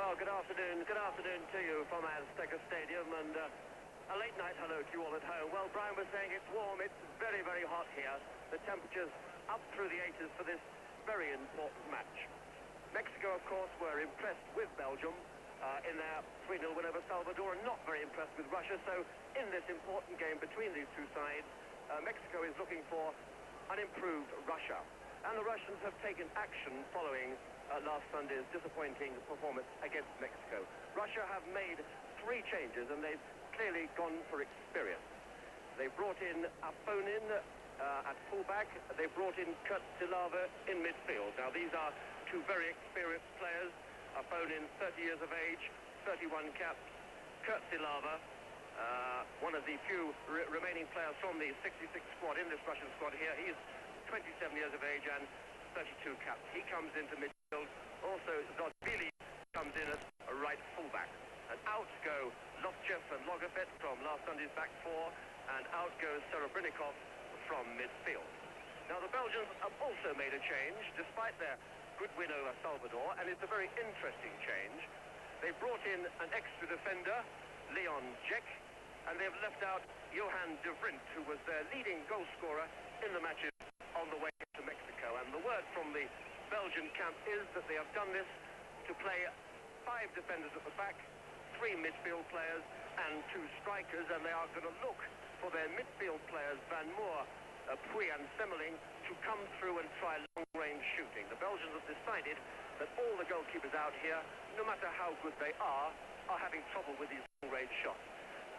Well, good afternoon to you from Azteca Stadium, and a late night hello to you all at home. Well, Brian was saying it's warm, it's very, very hot here. The temperature's up through the 80s for this very important match. Mexico, of course, were impressed with Belgium in their 3-0 win over Salvador, and not very impressed with Russia. So in this important game between these two sides, Mexico is looking for an improved Russia. And the Russians have taken action following last Sunday's disappointing performance against Mexico. Russia have made 3 changes, and they've clearly gone for experience. They brought in Afonin at fullback. They brought in Kurtzilava in midfield. Now, these are 2 very experienced players. Afonin, 30 years of age, 31 caps. Kurtzilava, one of the few remaining players from the 66 squad in this Russian squad here. He's 27 years of age and 32 caps. He comes into midfield. Also, Zodvili comes in at a right fullback. And out go Lovchev and Logofet from last Sunday's back 4, and out goes Serebrnikov from midfield. Now, the Belgians have also made a change, despite their good win over Salvador, and it's a very interesting change. They brought in an extra defender, Leon Jek, and they've left out Johan de Vrint, who was their leading goal scorer in the matches on the way to Mexico. And the word from the Belgian camp is that they have done this to play 5 defenders at the back, 3 midfield players and 2 strikers, and they are going to look for their midfield players, Van Moor, Puy and Semmeling, to come through and try long-range shooting. The Belgians have decided that all the goalkeepers out here, no matter how good they are having trouble with these long-range shots.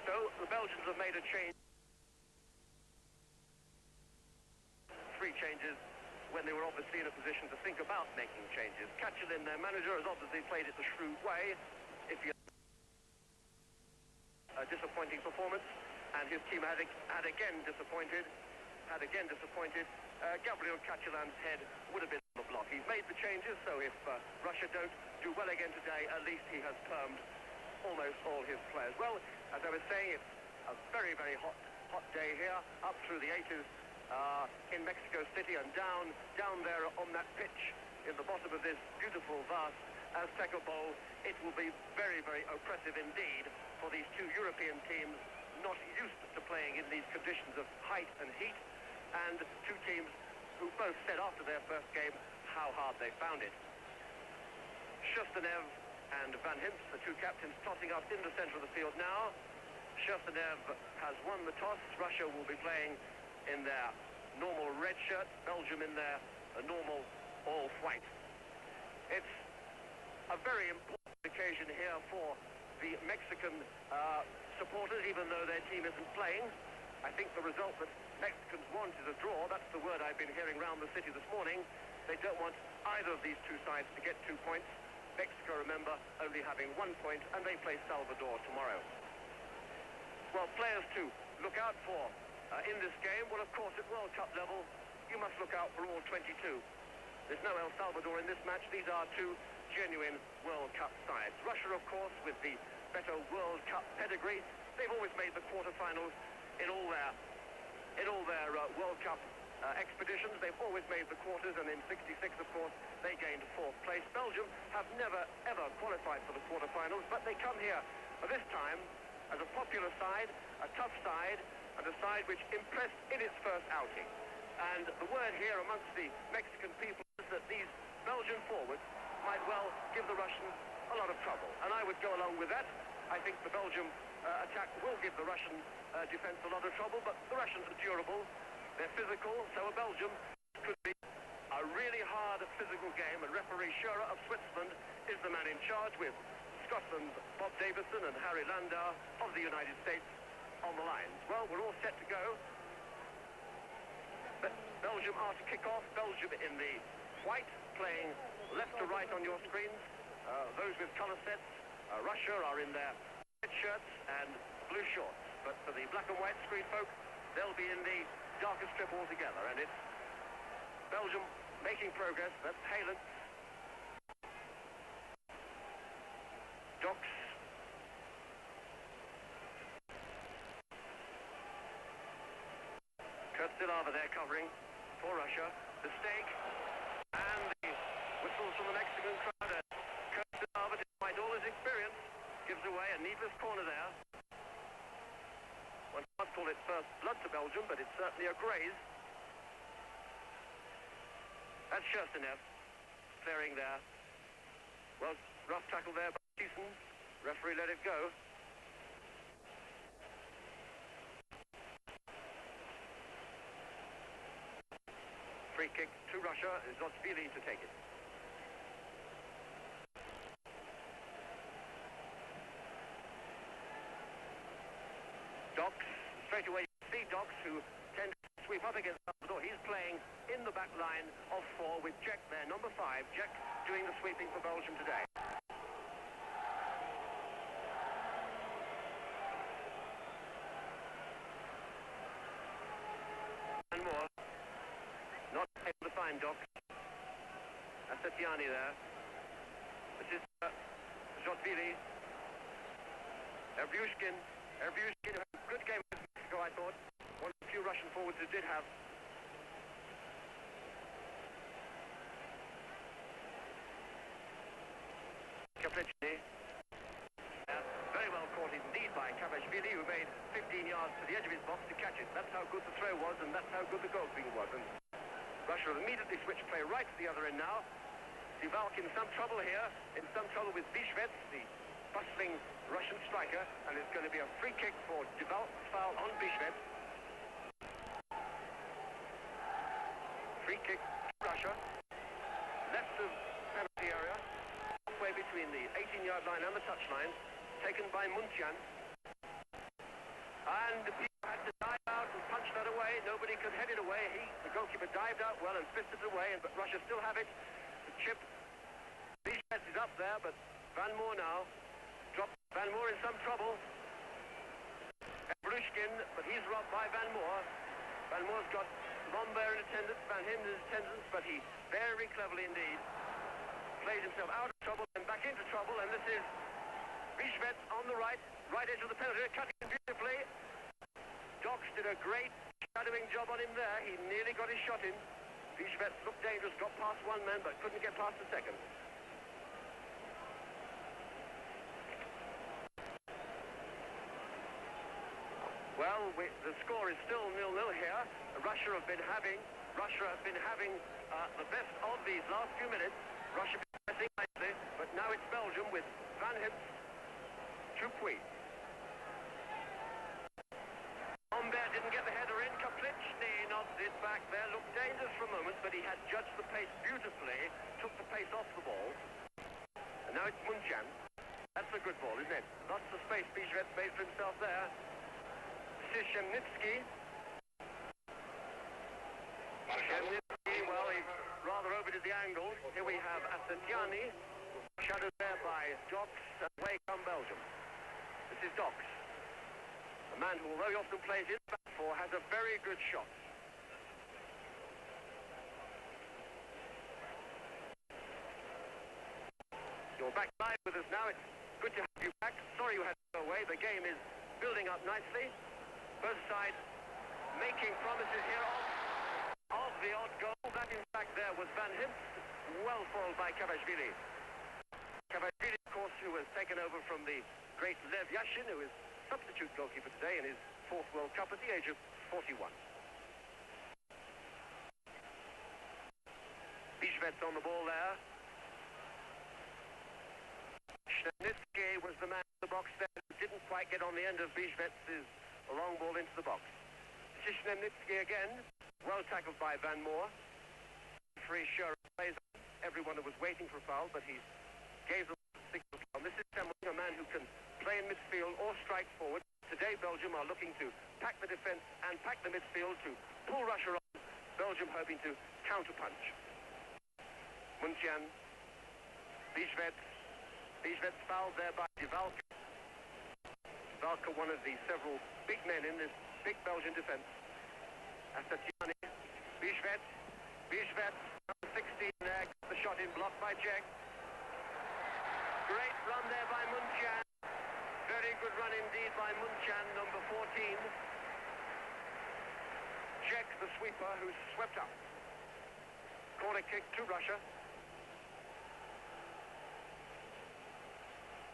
So the Belgians have made a change. 3 changes when they were obviously in a position to think about making changes. Kachelin, their manager, has obviously played it the shrewd way. If you a disappointing performance, and his team had again disappointed. Gabriel Kachelin's head would have been on the block. He's made the changes, so if Russia don't do well again today, at least he has termed almost all his players. Well, as I was saying, it's a very, very hot day here, up through the 80s in Mexico City, and down there on that pitch in the bottom of this beautiful, vast Azteca Bowl. It will be very, very oppressive indeed for these 2 European teams not used to playing in these conditions of height and heat, and 2 teams who both said after their first game how hard they found it. Schusternev and Van Himst, the 2 captains, tossing up in the center of the field now. Schusternev has won the toss. Russia will be playing in their normal red shirt, Belgium in their normal all white. It's a very important occasion here for the Mexican supporters, even though their team isn't playing. I think the result that Mexicans want is a draw. That's the word I've been hearing around the city this morning. They don't want either of these 2 sides to get 2 points. Mexico, remember, only having 1 point, and they play Salvador tomorrow. Well, players to look out for in this game, well, of course, at World Cup level, you must look out for all 22. There's no El Salvador in this match. These are 2 genuine World Cup sides. Russia, of course, with the better World Cup pedigree, they've always made the quarterfinals in all their World Cup expeditions. They've always made the quarters, and in '66, of course, they gained 4th place. Belgium have never, ever qualified for the quarterfinals, but they come here this time as a popular side, a tough side, and a side which impressed in its first outing. And the word here amongst the Mexican people is that these Belgian forwards might well give the Russians a lot of trouble. And I would go along with that. I think the Belgium attack will give the Russian defense a lot of trouble, but the Russians are durable, they're physical, so a Belgium could be a really hard physical game, and referee Scherer of Switzerland is the man in charge, with Scotland's Bob Davison and Harry Landau of the United States on the lines. Well, we're all set to go. But Belgium are to kick off. Belgium in the white, playing left to right on your screens. Those with colour sets, Russia, are in their red shirts and blue shorts. But for the black and white screen folk, they'll be in the darker strip altogether. And it's Belgium making progress. That's Halen. Docks. Kurtzilava there covering for Russia. The stake and the whistles from the Mexican crowd. Kurtzilava, despite all his experience, gives away a needless corner there. One can't call it first blood to Belgium, but it's certainly a graze. That's Scherstenev clearing there. Well, rough tackle there by Thiessen. Referee let it go. Free kick to Russia. Zotsvili to take it. Dox, straight away you see Dox, who tends to sweep up against Salvador. He's playing in the back line of four with Jack there, number 5. Jack doing the sweeping for Belgium today. And more. Not able to find Dox. Asetiani there. This is Zotvili. Erbushkin, who had a good game against Mexico, I thought. One of the few Russian forwards who did have. Kaplechny. Very well caught indeed by Kavashvili, who made 15 yards to the edge of his box to catch it. That's how good the throw was, and that's how good the goalkeeping was. And Russia have immediately switched play right to the other end now. Divalk in some trouble here, in some trouble with Bishvets, the bustling Russian striker, and it's going to be a free kick for Divalk, foul on Bishvets. Free kick to Russia, left of penalty area, halfway between the 18-yard line and the touchline, taken by Muntian. And the people had to dive out and punch that away. Nobody could head it away. The goalkeeper dived out well and fisted it away, but Russia still have it. The chip, Bishvets is up there, but Van Moor now. Van Moor in some trouble. Brushkin, but he's robbed by Van Moor. Van Moor's got Lomber in attendance, Van Hinden in attendance, but he very cleverly indeed played himself out of trouble and back into trouble, and this is Bishvets on the right edge of the penalty, cutting beautifully. Dox did a great shadowing job on him there. He nearly got his shot in. Bishvets looked dangerous, got past one man, but couldn't get past the second. Well, the score is still 0-0 here. Russia have been having the best of these last few minutes. Russia pressing nicely, but now it's Belgium with Van Hips, Chupuy. Lambert didn't get the header in. Kaplechny nods it back there. Looked dangerous for a moment, but he had judged the pace beautifully. Took the pace off the ball. And now it's Muntian. That's a good ball, isn't it? Lots of space Bishvets made for himself there. Shemnitsky. Well, he rather overdid the angle. Here we have Asetiani, shadowed there by Dox, and away come Belgium. This is Dox, a man who, although he often plays in the back four, has a very good shot. You're back live with us now. It's good to have you back. Sorry you had to go away. The game is building up nicely. Both sides making promises here of the odd goal. That, in fact, there was Van Hips, well foiled by Kavashvili. Kavashvili, of course, who has taken over from the great Lev Yashin, who is substitute goalkeeper today in his 4th World Cup at the age of 41. Bishvets on the ball there. Shnitsky was the man in the box there, who didn't quite get on the end of Bishvets' a long ball into the box. Shishnevnitsky again, well tackled by Van Moor. Free sure plays. Everyone was waiting for a foul, but he gave them a signal. This is a man who can play in midfield or strike forward. Today Belgium are looking to pack the defence and pack the midfield to pull Russia on. Belgium hoping to counterpunch. Muntian, Bishvets fouled there by Divalk. Valka, one of the several big men in this big Belgian defence. Asetiani, Bishvets, number 16 there, got the shot in, blocked by Jack. Great run there by Muntian. Very good run indeed by Muntian, number 14. Jack, the sweeper, who swept up. Corner kick to Russia.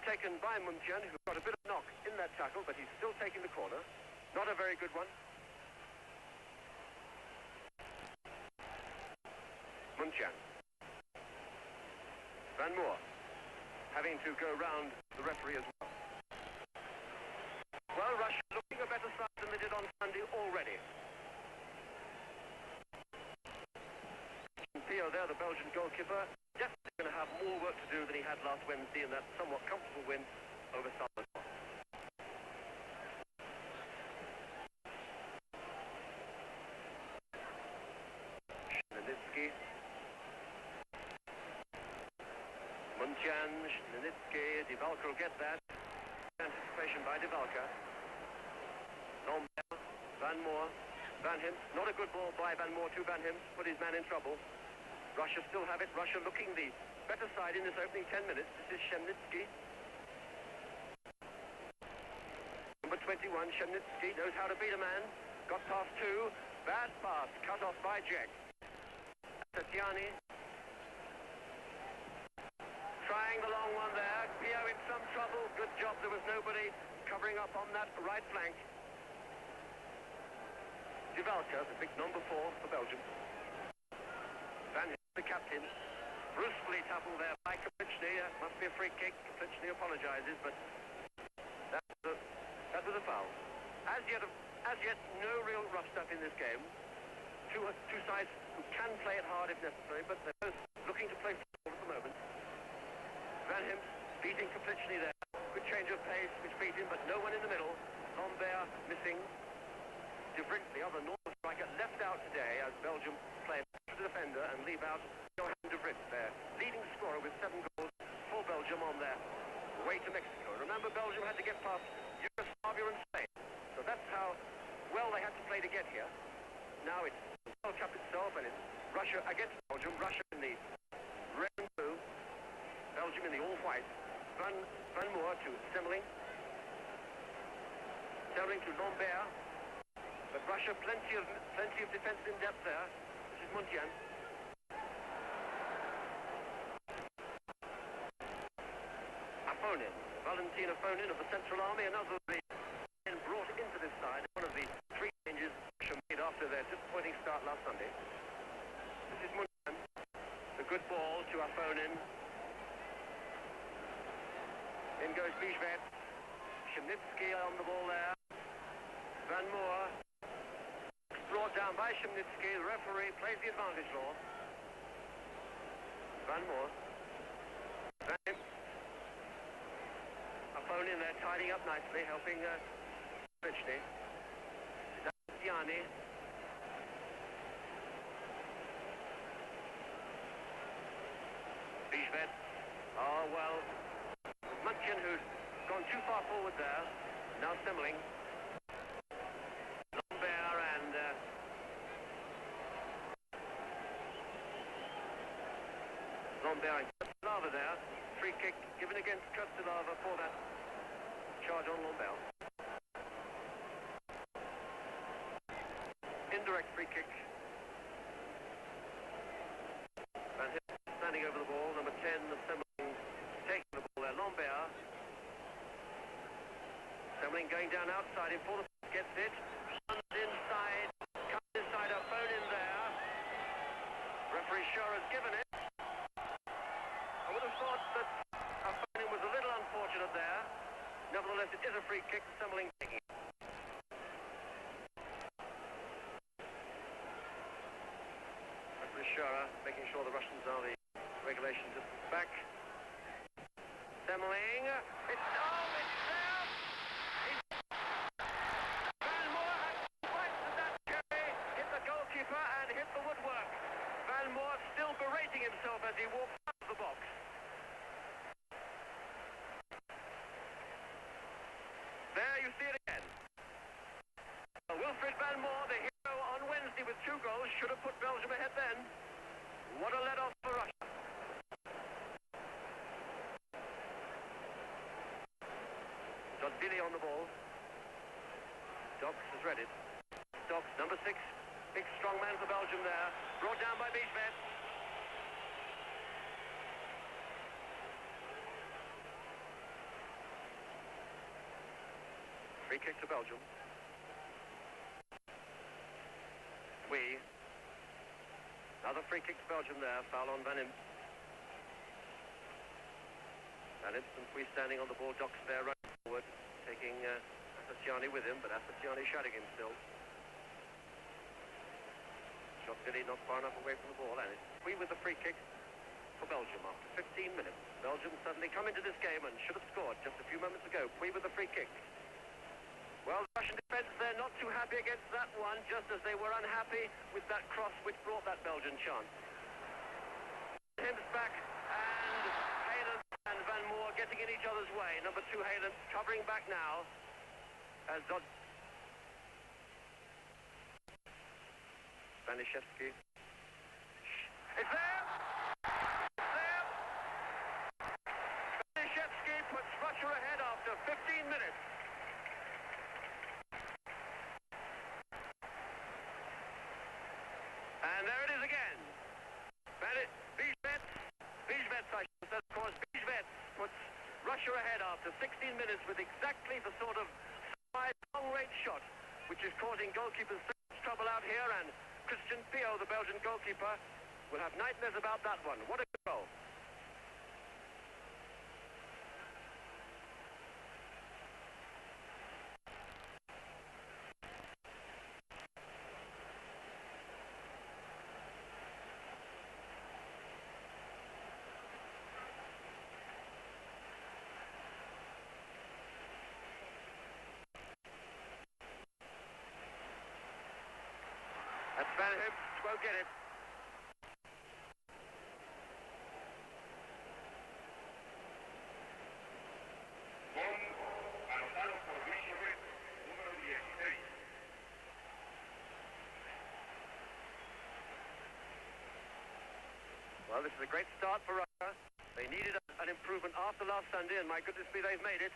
taken by Munchen, who got a bit of knock in that tackle, but he's still taking the corner. Not a very good one. Munchen. Van Moor having to go round the referee as well. Well, Russia looking a better side than they did on Sunday already. Theo there, the Belgian goalkeeper, definitely going to have more work to do than he had last Wednesday in that somewhat comfortable win over Salvador. Schnelitsky. Munchen, Schnelitsky, Divalka will get that. Anticipation by Divalka. Lambert, Van Moor, Van Hims. Not a good ball by Van Moor to Van Hims. Put his man in trouble. Russia still have it. Russia looking the better side in this opening 10 minutes. This is Schnelitsky. Number 21, Schnelitsky knows how to beat a man. Got past two. Bad pass. Cut off by Jack. Tatiani. Trying the long one there. Pio in some trouble. Good job there was nobody covering up on that right flank. Divalka, the big number 4 for Belgium. Van Hims, the captain. Brusquely tackled there by Kapitschny. Must be a free kick. Kapitschny apologizes, but that was a foul. As yet, no real rough stuff in this game. Two sides who can play it hard if necessary, but they're both looking to play football at the moment. Van Hims beating Kapitschny there. Good change of pace, which beat him, but no one in the middle. Lambert missing. De Vrij, the other Northern striker, left out today as Belgium play to the defender and leave out Johan De Vrij, their leading scorer with 7 goals for Belgium on their way to Mexico. Remember, Belgium had to get past Yugoslavia and Spain, so that's how well they had to play to get here. Now it's the World Cup itself, and it's Russia against Belgium. Russia in the red and blue, Belgium in the all-white. Van Moor to Semmeling. Semmeling to Lambert. But Russia, plenty of defense in depth there. This is Munchen. Afonin, Valentin Afonin of the Central Army, another of the men brought into this side. One of the 3 changes Russia made after their disappointing start last Sunday. This is Munchen. The good ball to Afonin. In goes Bijvet. Schnelitsky on the ball there. Van Moor. Brought down by Schnelitsky. The referee plays the advantage law. Van Moor. Van Hims. Afonin there tidying up nicely, helping Kapitschny. Tatiani. Bijvet. Oh, well. Munchen, who's gone too far forward there. Now Semmeling. Lambert and Lambert and Kurtzlava there. Free kick given against Kurtzlava for that charge on Lambert. Indirect free kick. Van Hims standing over the ball. Number 10, Semmeling taking the ball there. Lambert. Semmeling going down outside him for the gets it. Comes inside Afonin there. Referee sure has given it. I would have thought that Afonin was a little unfortunate there. Nevertheless, it is a free kick. Semmeling taking it. Referee Schura making sure the Russians are the regulation distance back. Semmeling. It's there. Van Moor had right to that cherry, hit the goalkeeper and hit the woodwork. Van Moor still berating himself as he walks out of the box. There you see it again. Wilfried Van Moor, the hero on Wednesday with 2 goals, should have put Belgium ahead then. What a let-off for Russia. Dodvili on the ball. Dobbs has read it. Dobbs, number 6. Big strong man for Belgium there. Brought down by Bijvet. Free kick to Belgium. Another free kick to Belgium there. Foul on Van Imp. Van Imp and Pui standing on the ball. Docks there running forward, taking Assassiani with him, but Assassiani shouting him still. Shot Billy not far enough away from the ball, and it's Pui with the free kick for Belgium after 15 minutes. Belgium suddenly come into this game and should have scored just a few moments ago. Pui with the free kick. Well, the Russian defence, they're not too happy against that one, just as they were unhappy with that cross which brought that Belgian chance. Hims back, and Hayland and Van Moor getting in each other's way. Number 2, Hayland, covering back now as Banishevsky. It's there! It's there! Banishevsky puts Russia ahead after 15 minutes. And there it is again. Bijvets, I should say, of course. Bijvets puts Russia ahead after 16 minutes with exactly the sort of long-range shot which is causing goalkeepers so much trouble out here, and Christian Pio, the Belgian goalkeeper, will have nightmares about that one. What a goal. That's Van Imp, won't get it. Well, this is a great start for Russia. They needed an improvement after last Sunday, and my goodness me, they've made it.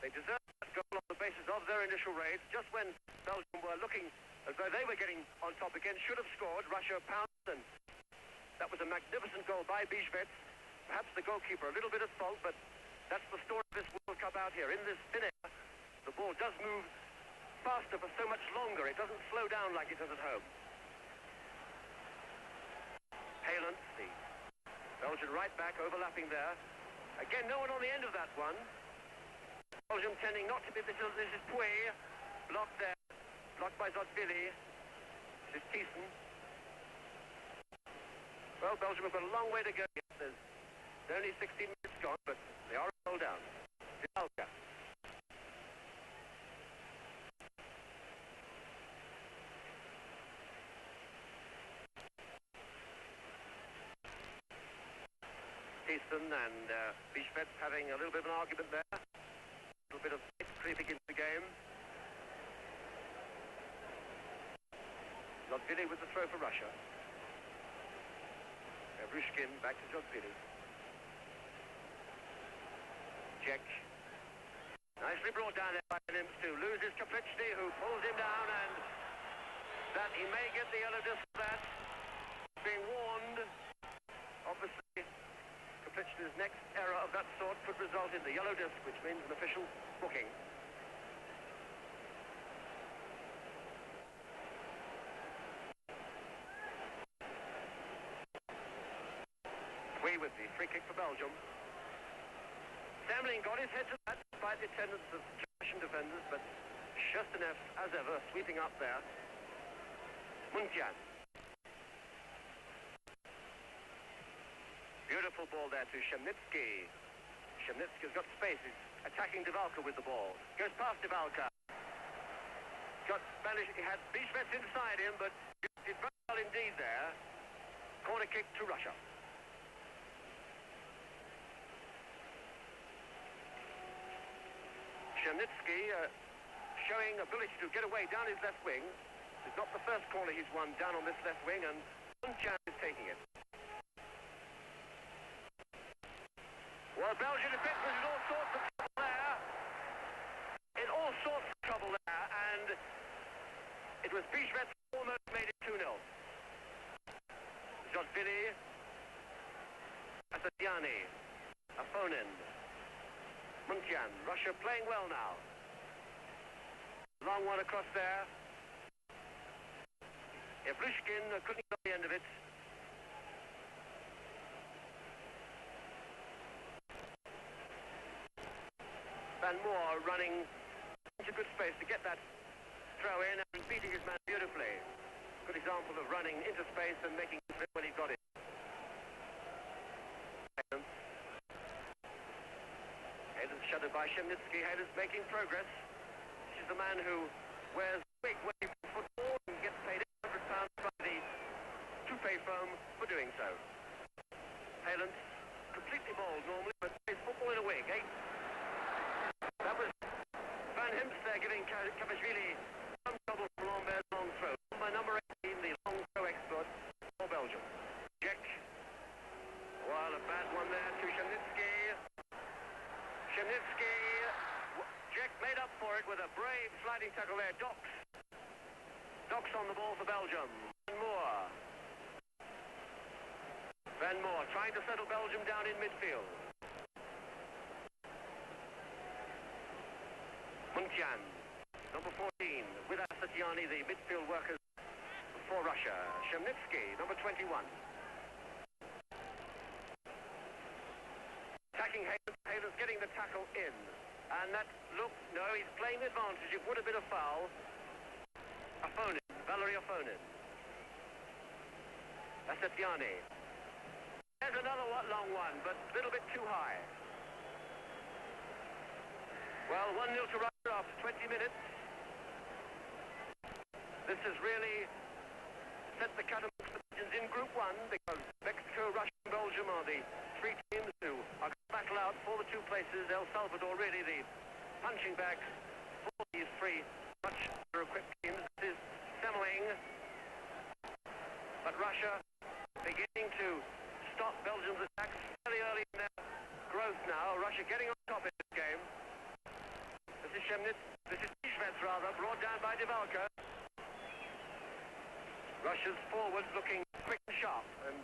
They deserve that goal on the basis of their initial raids. Just when Belgium were looking as though they were getting on top again, should have scored, Russia pounced, and that was a magnificent goal by Bijvets. Perhaps the goalkeeper a little bit at fault, but that's the story of this World Cup out here. In this thin air, the ball does move faster for so much longer. It doesn't slow down like it does at home. Hayland, the Belgian right back, overlapping there. Again, no one on the end of that one. Belgium tending not to be... This is Pui, blocked there. Blocked by Zotvili. This is Thiessen. Well, Belgium have got a long way to go. There's only 16 minutes gone, but they are rolled down. Vialka. Thiessen and Bijvets having a little bit of an argument there. A little bit of creeping into the game. Zotvili with the throw for Russia. Rushkin back to Zotvili. Czech. Nicely brought down there by Nims too. Loses Kaplichny, who pulls him down, and that he may get the yellow disc for that. Being warned, obviously, Kaplichny's next error of that sort could result in the yellow disc, which means an official booking. With the free kick for Belgium. Samlin got his head to that despite the attendance of Russian defenders, but Sherstenev, as ever, sweeping up there. Muntian. Beautiful ball there to Shemnitsky. Shemnitsky's got space. He's attacking Divalka with the ball. Goes past Divalka. Got Spanish. He had Bijvets inside him, but did very well indeed there. Corner kick to Russia. Shemnitsky showing ability to get away down his left wing. It's not the first corner he's won down on this left wing, and Muntian is taking it. Well, Belgian defence was in all sorts of trouble there. In all sorts of trouble there, and it was Bijvets who almost made it 2-0. Zotvili, Asadiani, Afonin. Muntian, Russia playing well now. Long one across there. Evrushkin couldn't get the end of it. Van Moor running into good space to get that throw in and beating his man beautifully. Good example of running into space and making it fit when he got it. Hayden's shuttered by Shemnitsky. Hayden's making progress. This is the man who wears big wave football and gets paid £800 by the toupee firm for doing so. Hayden's completely bald normally, but plays football in a wig. That was Van Himst there giving Kavashvili some trouble from Lambert's long throw. By number 18, the long throw expert for Belgium. Jack. Well, a bad one there to Shemnitsky. Shemnitsky. Jack made up for it with a brave sliding tackle there. Docks on the ball for Belgium. Van Moor trying to settle Belgium down in midfield. Muntian, number 14, with Asatiani, the midfield workers for Russia. Shemnitsky, number 21. Attacking Hayden's getting the tackle in. And that, look, no, he's playing the advantage. It would have been a foul. Valery Afonin. Asatiani. There's another long one, but a little bit too high. Well, 1-0 to Russia after 20 minutes. This has really set the cut amongst the regions in Group 1, because Mexico, Russia and Belgium are the three teams who are going to battle out for the two places. El Salvador really the punching bags for these three much better equipped teams. This is Semmeling. But Russia beginning to stop Belgium's attacks very early in their growth now. Russia getting on top in this game. This is Bishvets rather, brought down by Divalka. Russia's forwards looking quick and sharp and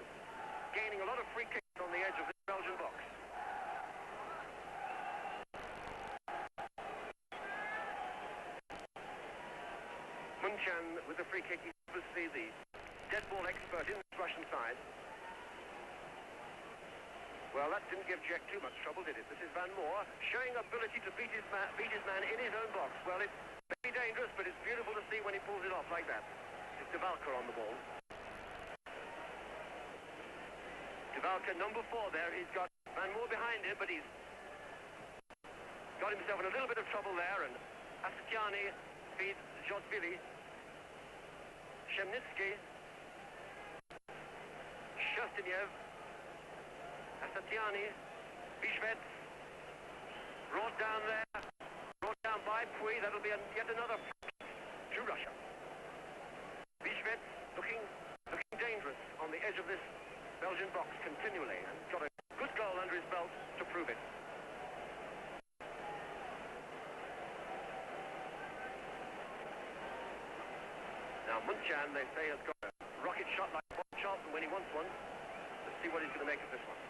gaining a lot of free kicks on the edge of the Belgian box. Muntian with the free kick. He's obviously the dead ball expert in this Russian side. Well, that didn't give Jack too much trouble, did it? This is Van Moor showing ability to beat his man in his own box. Well, it's very dangerous, but it's beautiful to see when he pulls it off like that. It's Divalka on the ball. Divalka, number 4 there. He's got Van Moor behind him, but he's got himself in a little bit of trouble there, and Asatiani feeds Jodvili. Shemnitsky. Shostiniev. Asatiani, Bishvets, brought down there, brought down by Pui. That'll be yet another to Russia. Bishvets looking dangerous on the edge of this Belgian box continually, and got a good goal under his belt to prove it. Now Muntian, they say, has got a rocket shot like Bob Charlton when he wants one. Let's see what he's going to make of this one.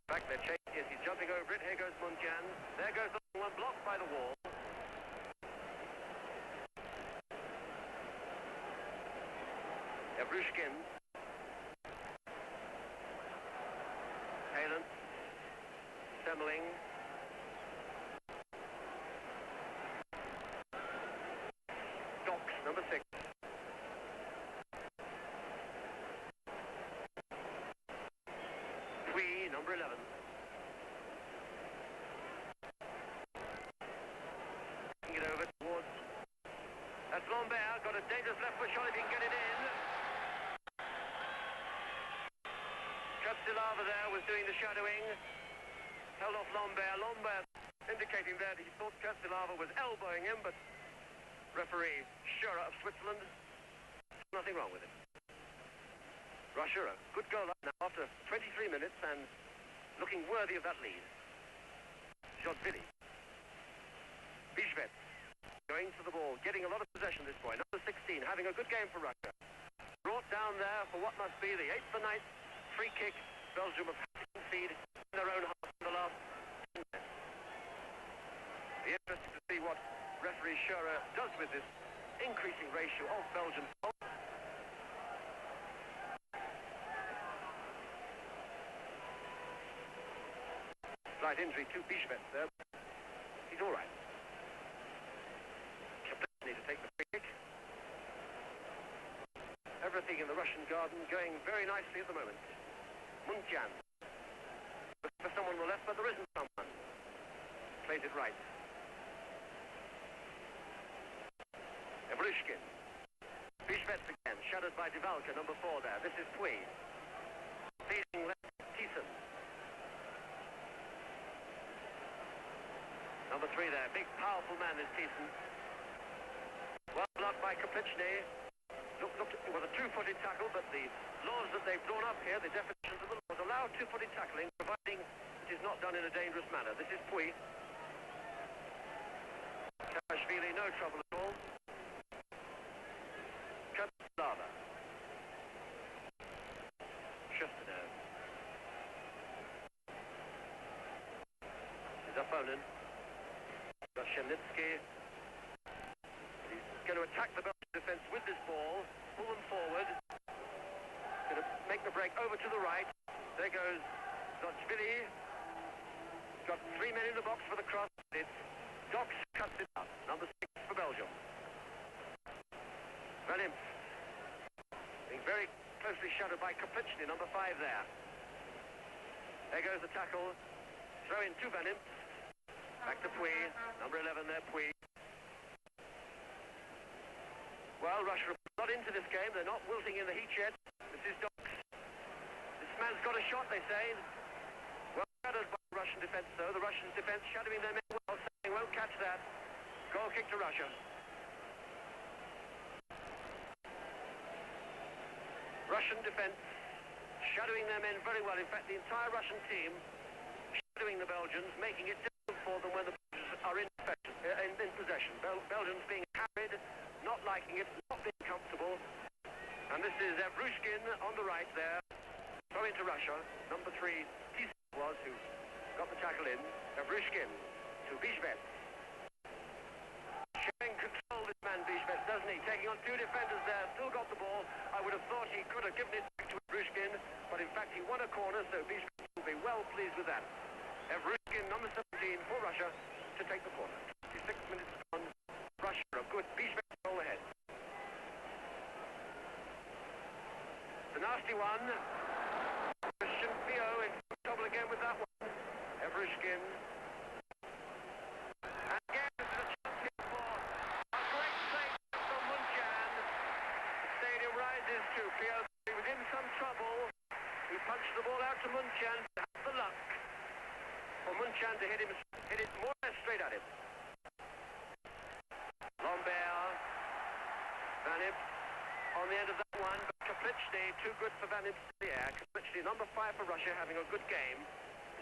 Back there, Chase, yes, he's jumping over it. Here goes Muntian. There goes the one blocked by the wall. Evrushkin. Hayden. Semmeling. Docks, number 6. Number 11. Get over towards... That's Lambert, got a dangerous left foot shot if he can get it in. Katsilava there was doing the shadowing. Held off Lambert. Lambert indicating there that he thought Katsilava was elbowing him, but referee Scherer of Switzerland, nothing wrong with it. Russia, a good goal up now after 23 minutes and looking worthy of that lead. Jodvili. Bishvets going to the ball, getting a lot of possession this boy. Number 16, having a good game for Russia. Brought down there for what must be the 8th or 9th free kick Belgium have had to concede in their own half in the last 10 minutes. Be interested to see what referee Scherer does with this increasing ratio of Belgian fouls. Slight injury to Bischwetz there. He's all right. Need to take the free kick. Everything in the Russian garden going very nicely at the moment. Muntian. Looking for someone on the left, but there isn't someone. Plays it right. Evrushkin. Bischwetz again, shadowed by Divalka, number 4 there. This is Pui. Feeding left, Thiessen. Number 3 there, big powerful man is Thiessen. Well blocked by Kaplichny. It was a two-footed tackle, but the laws that they've drawn up here, the definitions of the laws, allow two-footed tackling, providing it is not done in a dangerous manner. This is Pui. Kavashvili, no trouble at all. Lava. Shustino. His opponent. Got Shemnitsky. He's going to attack the Belgian defence with this ball. Pull them forward. Going to make the break over to the right. There goes Zochvili. Got 3 men in the box for the cross. It's Dox cuts it up. Number 6 for Belgium. Valim. Being very closely shadowed by Kaplichny, number 5 there. There goes the tackle. Throw in to Vanim. Back to Pui. Number 11 there, Pui. Well, Russia are not into this game. They're not wilting in the heat yet. This is Dox. This man's got a shot, they say. Well shadowed by the Russian defence, though. The Russian defence shadowing their men well, saying won't catch that. Goal kick to Russia. Russian defence shadowing their men very well. In fact, the entire Russian team shadowing the Belgians, making it difficult for them when the Belgians are in possession. Belgians being harried, not liking it, not being comfortable. And this is Evrushkin on the right there. Throw into Russia. Number 3, Thiessen was, who got the tackle in. Evrushkin to Bischwetz. Showing control, this man Bischwetz, doesn't he? Taking on 2 defenders there, still got the ball. I would have thought he could have given it back to Evrushkin, but in fact he won a corner, so Bischwetz will be well pleased with that. Evrushkin, number 17 for Russia, to take the corner. 56 minutes on. Russia, a good Bischwetz goal ahead. The nasty one. Christian Pio in trouble again with that one. Evrushkin. And again, this is a chance here for a great save from Muntian. The stadium rises to Pio. He was in some trouble. He punched the ball out to Muntian to have the luck for Muntian to hit it more or less straight at him. Lambert. Vanip on the end of that one, but Kaplichny, too good for Vanip in the air. Kaplichny, number 5 for Russia, having a good game.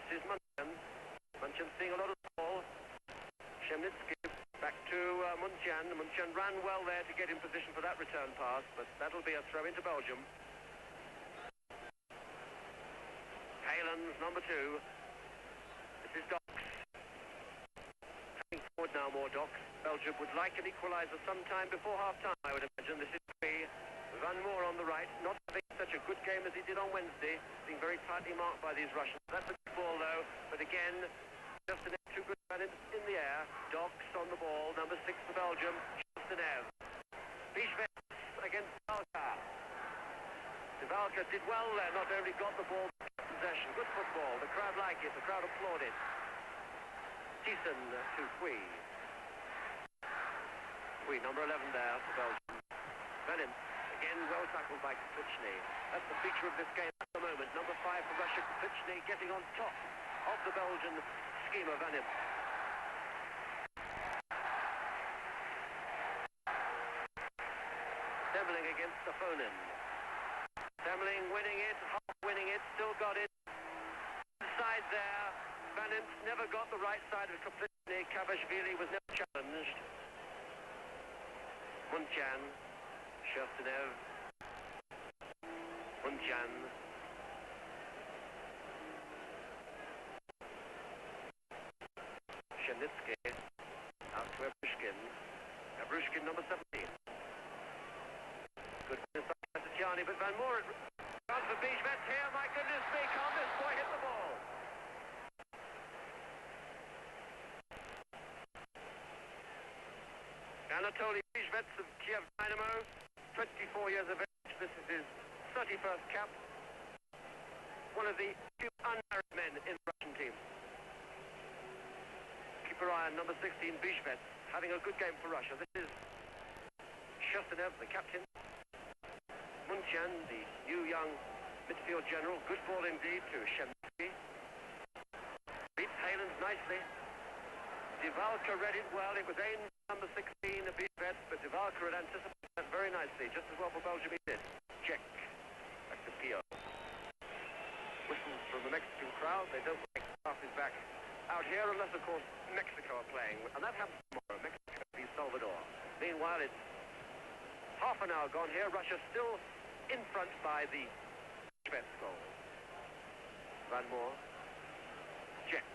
This is Muntian. Muntian seeing a lot of the ball. Shemnitsky back to Muntian. Muntian ran well there to get in position for that return pass, but that'll be a throw into Belgium. Palens, number 2. This is Dox. Coming forward now, more Dox. Belgium would like an equaliser sometime before half-time, I would imagine. This is Van Moor on the right, not having such a good game as he did on Wednesday, being very tightly marked by these Russians. That's a good ball, though, but again, just an too good man in the air. Dox on the ball, number 6 for Belgium, Shustanev. Bischwetz against Divalka. Divalka did well there, not only got the ball, possession. Good football, the crowd like it, the crowd applauded. Thiessen to Pui. Pui, number 11 there for Belgium. Venim. Again, well tackled by Kaplichny. That's the feature of this game at the moment. Number 5 for Russia, Kaplichny getting on top of the Belgian scheme of Vanim. Semling against Safonin. Semling winning it, half winning it, still got it. Inside there, Vanim never got the right side of Kaplichny. Kavashvili was never challenged. Muntian. Shustanev. Muntian. Shemnitsky. Evrushkin, number 17. Good inside Tiani, but Van Moor runs for Bijvets here. My goodness me, can't this boy hit the ball? Anatoly Bijvets of Kiev Dynamo, 24 years of age. This is his 31st cap. One of the few unmarried men in the Russian team. Keep your eye on number 16, Bijvets, having a good game for Russia. This is Shostanev, the captain. Munchan, the new young midfield general. Good ball indeed to Shemsky. Beats Haylands nicely. Divalka read it well. It was aimed at number 16, Bijvets, but Divalka had anticipated that very nicely. Just as well for Belgium he did. Check. Back to Pio. Whistles from the Mexican crowd. They don't like half his back out here unless, of course, Mexico are playing. And that happens tomorrow. Mexico v Salvador. Meanwhile, it's half an hour gone here. Russia still in front by the Bijvets goal. Van Moor. Check.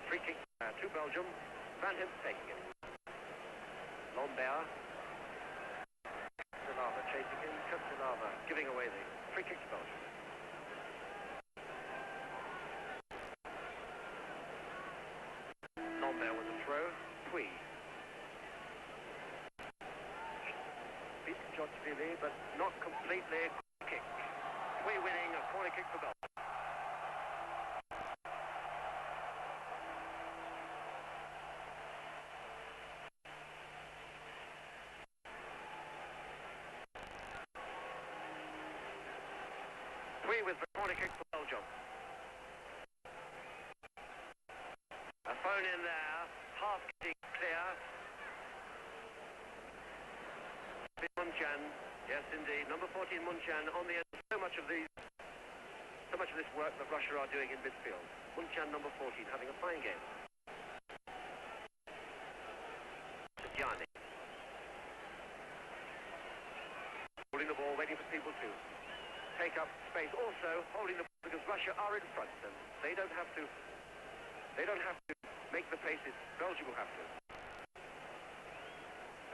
Free kick to Belgium. Van Himst taking it. Lombert. Silava chasing him. Silava giving away the free kick to Belgium. Lombert with a throw. Pui. Beats Djotchvili, but not completely. Kick. Pui winning a corner kick for Belgium. With the corner kick for Belgium. A phone in there, half getting clear. Munchan, yes indeed, number 14 Munchan on the end. So much of this work that Russia are doing in midfield. Munchan, number 14, having a fine game. Tiani. Holding the ball, waiting for people to take up space, also holding the ball because Russia are in front and they don't have to make the paces. Belgium will have to.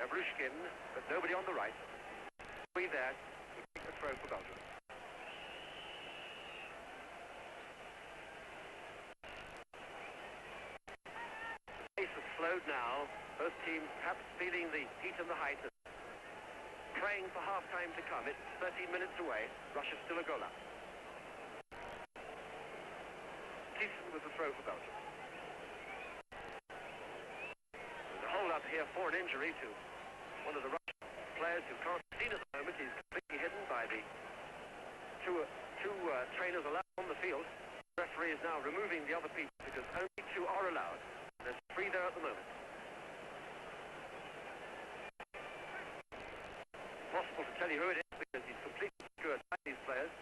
Evrushkin, but nobody on the right. We there to take the throw for Belgium. The pace has slowed now. Both teams perhaps feeling the heat and the height. Praying for half-time to come. It's 13 minutes away. Russia's still a goal up. Thiessen with the throw for Belgium. There's a hold-up here for an injury to one of the Russian players who can't be seen at the moment. He's completely hidden by the two trainers allowed on the field. The referee is now removing the other people because only two are allowed. There's three there at the moment. Possible to tell you who it is because he's completely secured by these players.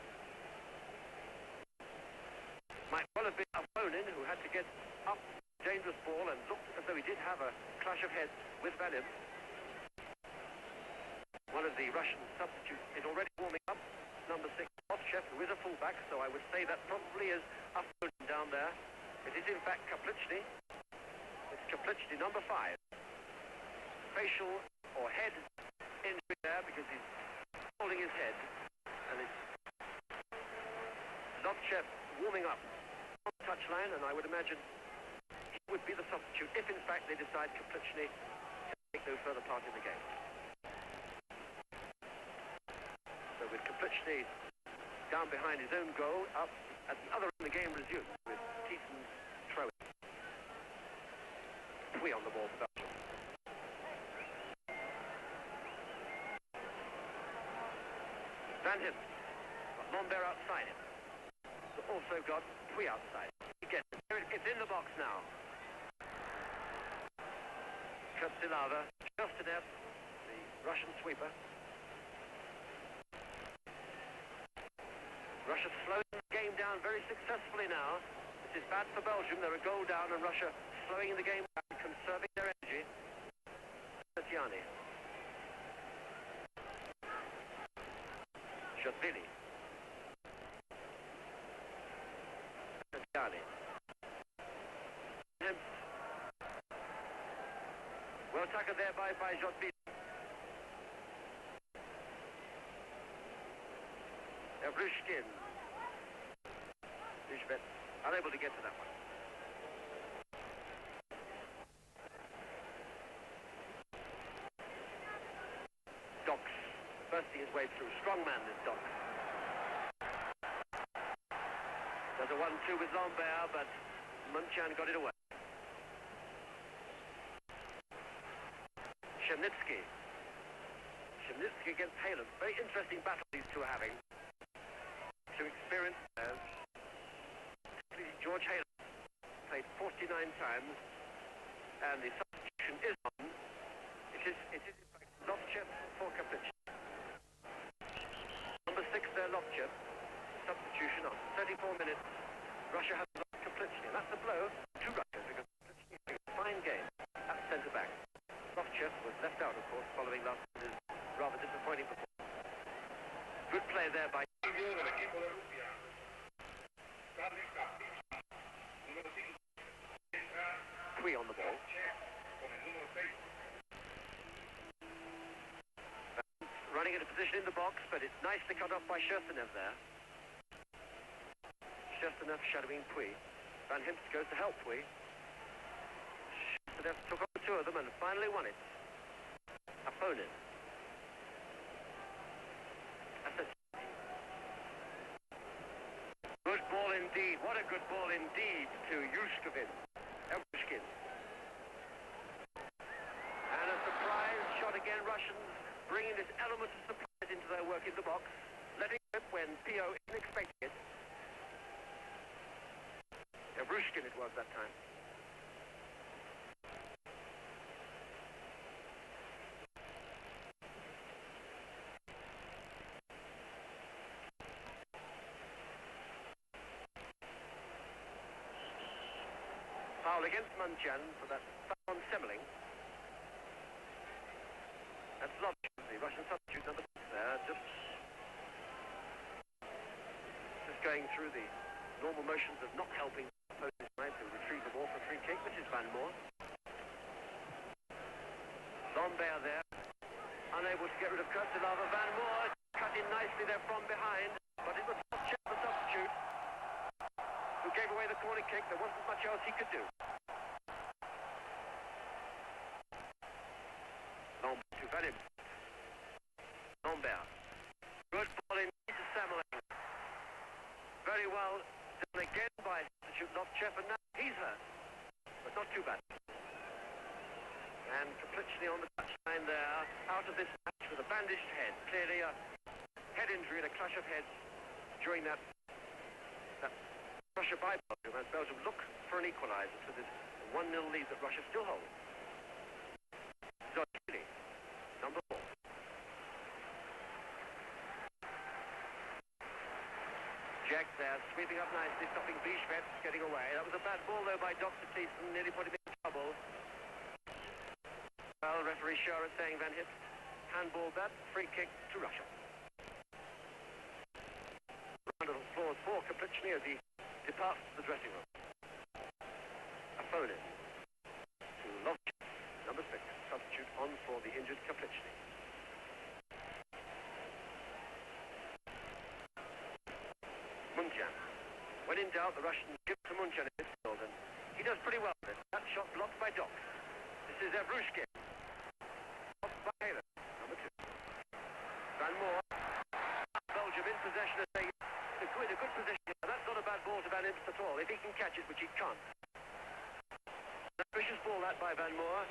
Might well have been Afonin who had to get up dangerous ball and looked as though he did have a clash of heads with Van Himst. One of the Russian substitutes is already warming up. Number 6, Otchev, who is a fullback, so I would say that probably is Afonin down there. It is in fact Kaplichny. It's Kaplichny, number 5. Facial or head injury there because he's holding his head, and it's Lovchev warming up on the touchline, and I would imagine he would be the substitute if in fact they decide Kaplichny to take no further part in the game. So with Kaplichny down behind his own goal, up at the other end the game resumes with Thiessen throwing. Pui on the ball for Belgium. Van Himst, got Lombert outside him. Also got Pui outside. Again, it's in the box now. Kastilava, Shostanev, the Russian sweeper. Russia slowing the game down very successfully now. This is bad for Belgium. They're a goal down and Russia slowing the game down, conserving their energy. Tiani. Djotchvili. Yanni. Well tackled there by Jotbi. Evrushkin. Ishvet unable to get to that one. Docks bursting his way through. Strong man, this Docks. Does a 1-2 with Lambert, but Munchan got it away. Shemnitsky against Halen. Very interesting battle these two are having. Two experienced players. George Halen played 49 times, and the substitution is on. It is in fact Lovchev for Kaplic. Number 6 there, Lovchev. Substitution on. 34 minutes. Russia has lost Kaplic, and that's a blow to Russia because Kaplic had a fine game at centre back. Lovchev was left out, of course, following last year's rather disappointing performance. Good play there by Pui on the ball. Running into position in the box, but it's nicely cut off by Sherstenev there. Sherstenev shadowing Pui. Van Himst goes to help Pui. Sherstenev took on the two of them and finally won it. Opponent. Good ball indeed. What a good ball indeed to Yushkovin. Evrushkin. And a surprise shot again. Russians bringing this element of surprise into their work in the box. Letting it when P.O. isn't expecting it. Evrushkin it was that time. Foul against Munchan for that foul on Semmeling. That's Lovchev, the Russian substitute, number 6 there. Just going through the normal motions of not helping opponents to retrieve the ball for free kick, which is Van Moor. Lambert there, unable to get rid of Kurtilava. Van Moor cut in nicely there from behind, but it was Lovchev, the substitute, who gave away the corner kick. There wasn't much else he could do. Lambert to Van Himst. Lambert. Good ball in to Semmeling. Very well done again by substitute Lovchev, and now he's hurt, but not too bad. And completely on the touchline there, out of this match with a bandaged head. Clearly a head injury and a clash of heads during that Russia by Belgium, as Belgium look for an equaliser to this 1-0 lead that Russia still holds. Zogili, number 4. Jack there, sweeping up nicely, stopping Bischwetz, getting away. That was a bad ball though by Dr. Thiessen, nearly put him in trouble. Well, referee Scherer saying Van Himst handball that, free kick to Russia. Round of applause for Kaplichny as he departs the dressing room. Opponent to Lovchev, number 6, substitute on for the injured Kaplichny. Munchan. When in doubt, the Russians give to Munchan in midfield, and he does pretty well with it. That shot blocked by Docks. This is Evrushkin. Blocked by Halen, number 2. Van Moor. Belgium in possession as they in a good position. That's not a bad ball to Van Himst at all, if he can catch it, which he can't. An ambitious ball that by Van Moor.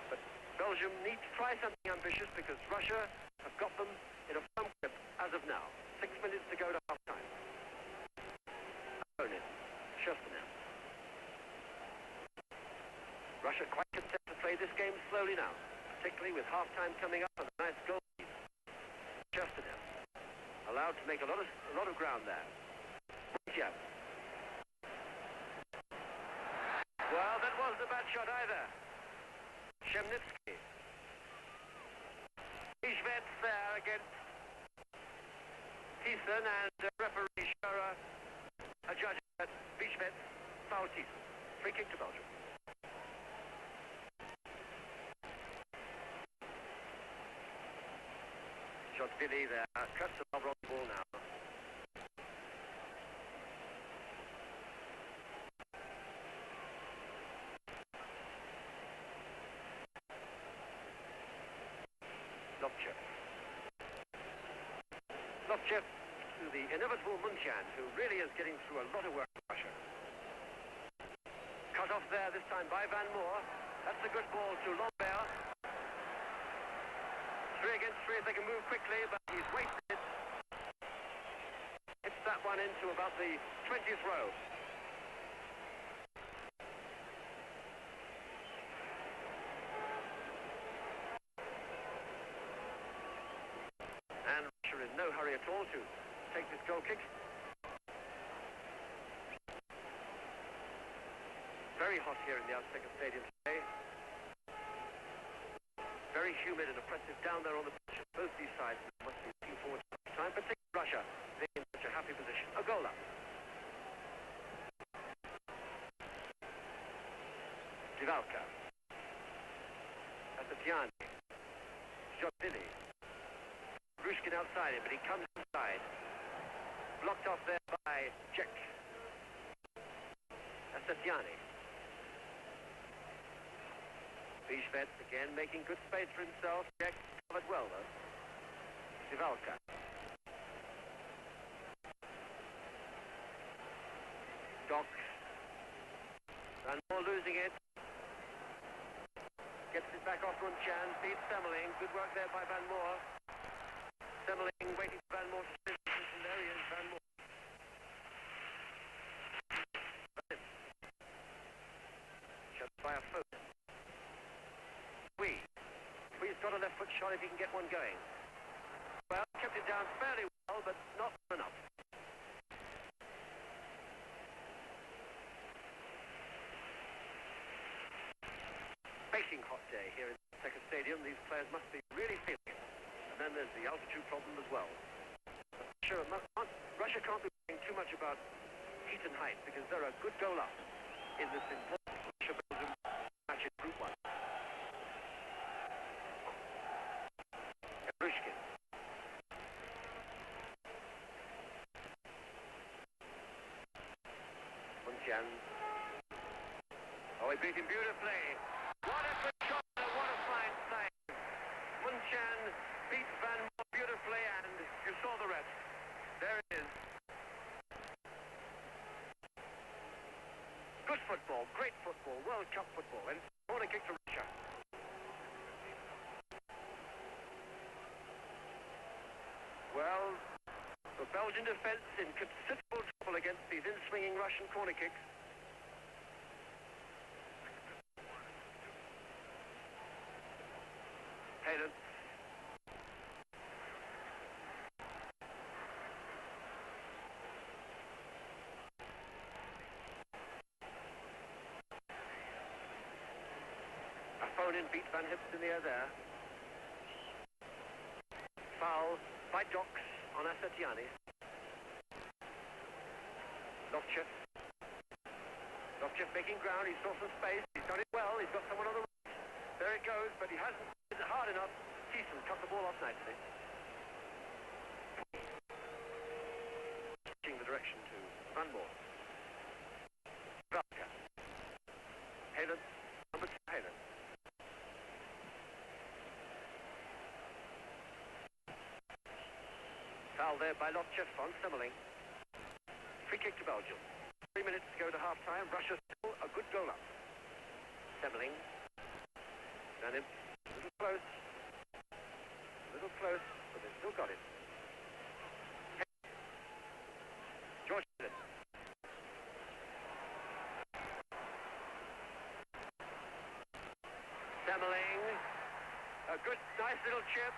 But Belgium need to try something ambitious because Russia have got them in a firm grip as of now. 6 minutes to go to half-time. Opponent, Sherstenev. Russia quite content to play this game slowly now, particularly with half-time coming up and a nice goal lead. Sherstenev allowed to make a lot of ground there. Munchan. Well, that wasn't a bad shot either. Shemnitsky. Bischwetz there against Thiessen, and referee Scherer adjudging Free kick to Belgium. Shot Billy there. Cuts the on the ball now. Lofchev to the inevitable Muntian, who really is getting through a lot of work for Russia. Cut off there this time by Van Moor. That's a good ball to Lambert. 3 against 3 if they can move quickly, but he's wasted. Hits that one into about the 20th row. And Russia in no hurry at all to take this goal kick. Very hot here in the Azteca Stadium today. Very humid and oppressive down there on the pitch. Both these sides must be looking forward to this time, particularly Russia, being in such a happy position. A goal up. Divalka. Asatiani. Jotini. Rushkin outside him, but he comes inside. Blocked off there by Czech. Asatiani. Bijvets again making good space for himself. Czech covered well though. Divalka. Doc. Van Moor losing it. Gets it back off Muntian. Beats Semmeling. Good work there by Van Moor. Semmeling waiting for Van Moor to finish. And there he is, Van Moor. Shut by a foot. We've got a left foot shot if he can get one going. Well, kept it down fairly well, but not enough. Baking hot day here in the Azteca Stadium. These players must be really feeling it. And then there's the altitude problem as well. Russia can't be worrying too much about heat and height because they're a good goal up in this important Russia-Belgium match in Group 1. Rushkin. Muntian. Oh, he beat him beautifully. What a good shot and what a fine save. Muntian beat Van Moor beautifully and you saw the rest. There it is. Good football, great football, World Cup football. And corner kick to Russia. Well, the Belgian defence in considerable trouble against these in-swinging Russian corner kicks. Hayden. Opponent beat Van Hips in the air there. Foul by Docs on Asatiani. Lofchev. Lofchev making ground. He saw some space. He's done it well. He's got someone on the right. There it goes, but he hasn't hit it hard enough. Thiessen cut the ball off nicely. Switching the direction to Van Moor. Valka. Halen. Number 2, Halen. Foul there by Lofchev on Semmeling. Free kick to Belgium. 3 minutes to go to half-time. Russia still a good goal up. Semmeling. And a little close. A little close, but they've still got it. George Helen. Semmeling. A good, nice little chip.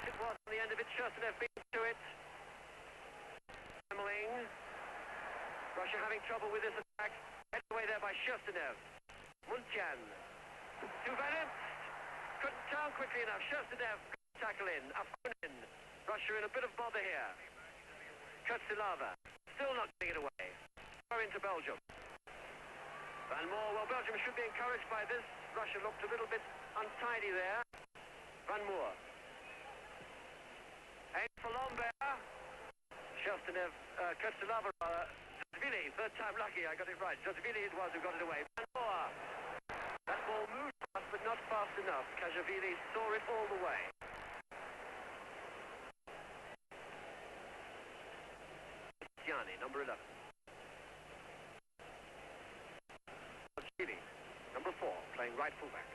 It was on the end of it. Scherstenev beat to it. Semmeling. Russia having trouble with this attack. Headed away there by Scherstenev. Muntian. To Van Imst. Couldn't turn quickly enough. Scherstenev. Tackle in. Afonin. Russia in a bit of bother here. Kurtzilava. Still not getting it away. Throw into Belgium. Van Moor, well, Belgium should be encouraged by this. Russia looked a little bit untidy there. Van Moor. Aim for Lambert. Kurtsilava, Zazvili, third time lucky, I got it right. Zazvili it was who got it away. Van Moor. That ball moved fast, but not fast enough. Kajavili saw it all the way. Tiani, number 11. Zazvili, number 4, playing right fullback.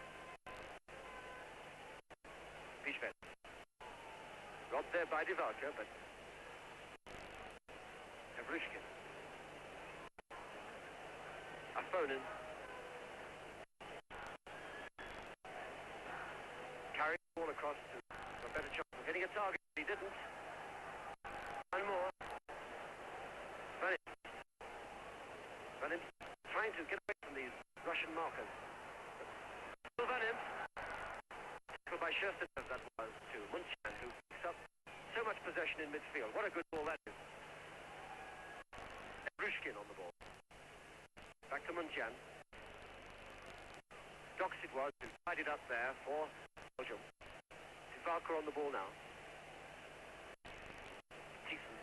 Bischwet. Robbed there by Divalka, but Evrushkin. Afonin. Carried the ball across to a better chance of hitting a target. He didn't. One more. Van Imps trying to get away from these Russian markers. Still Van Imps. Tackled by Sherstenev, that was to Munchian, who picks up so much possession in midfield. What a good ball that is. Evrushkin on the ball. Back to Munchian. Dox it was, who tied it up there for Belgium. Divalka on the ball now. Thiessen.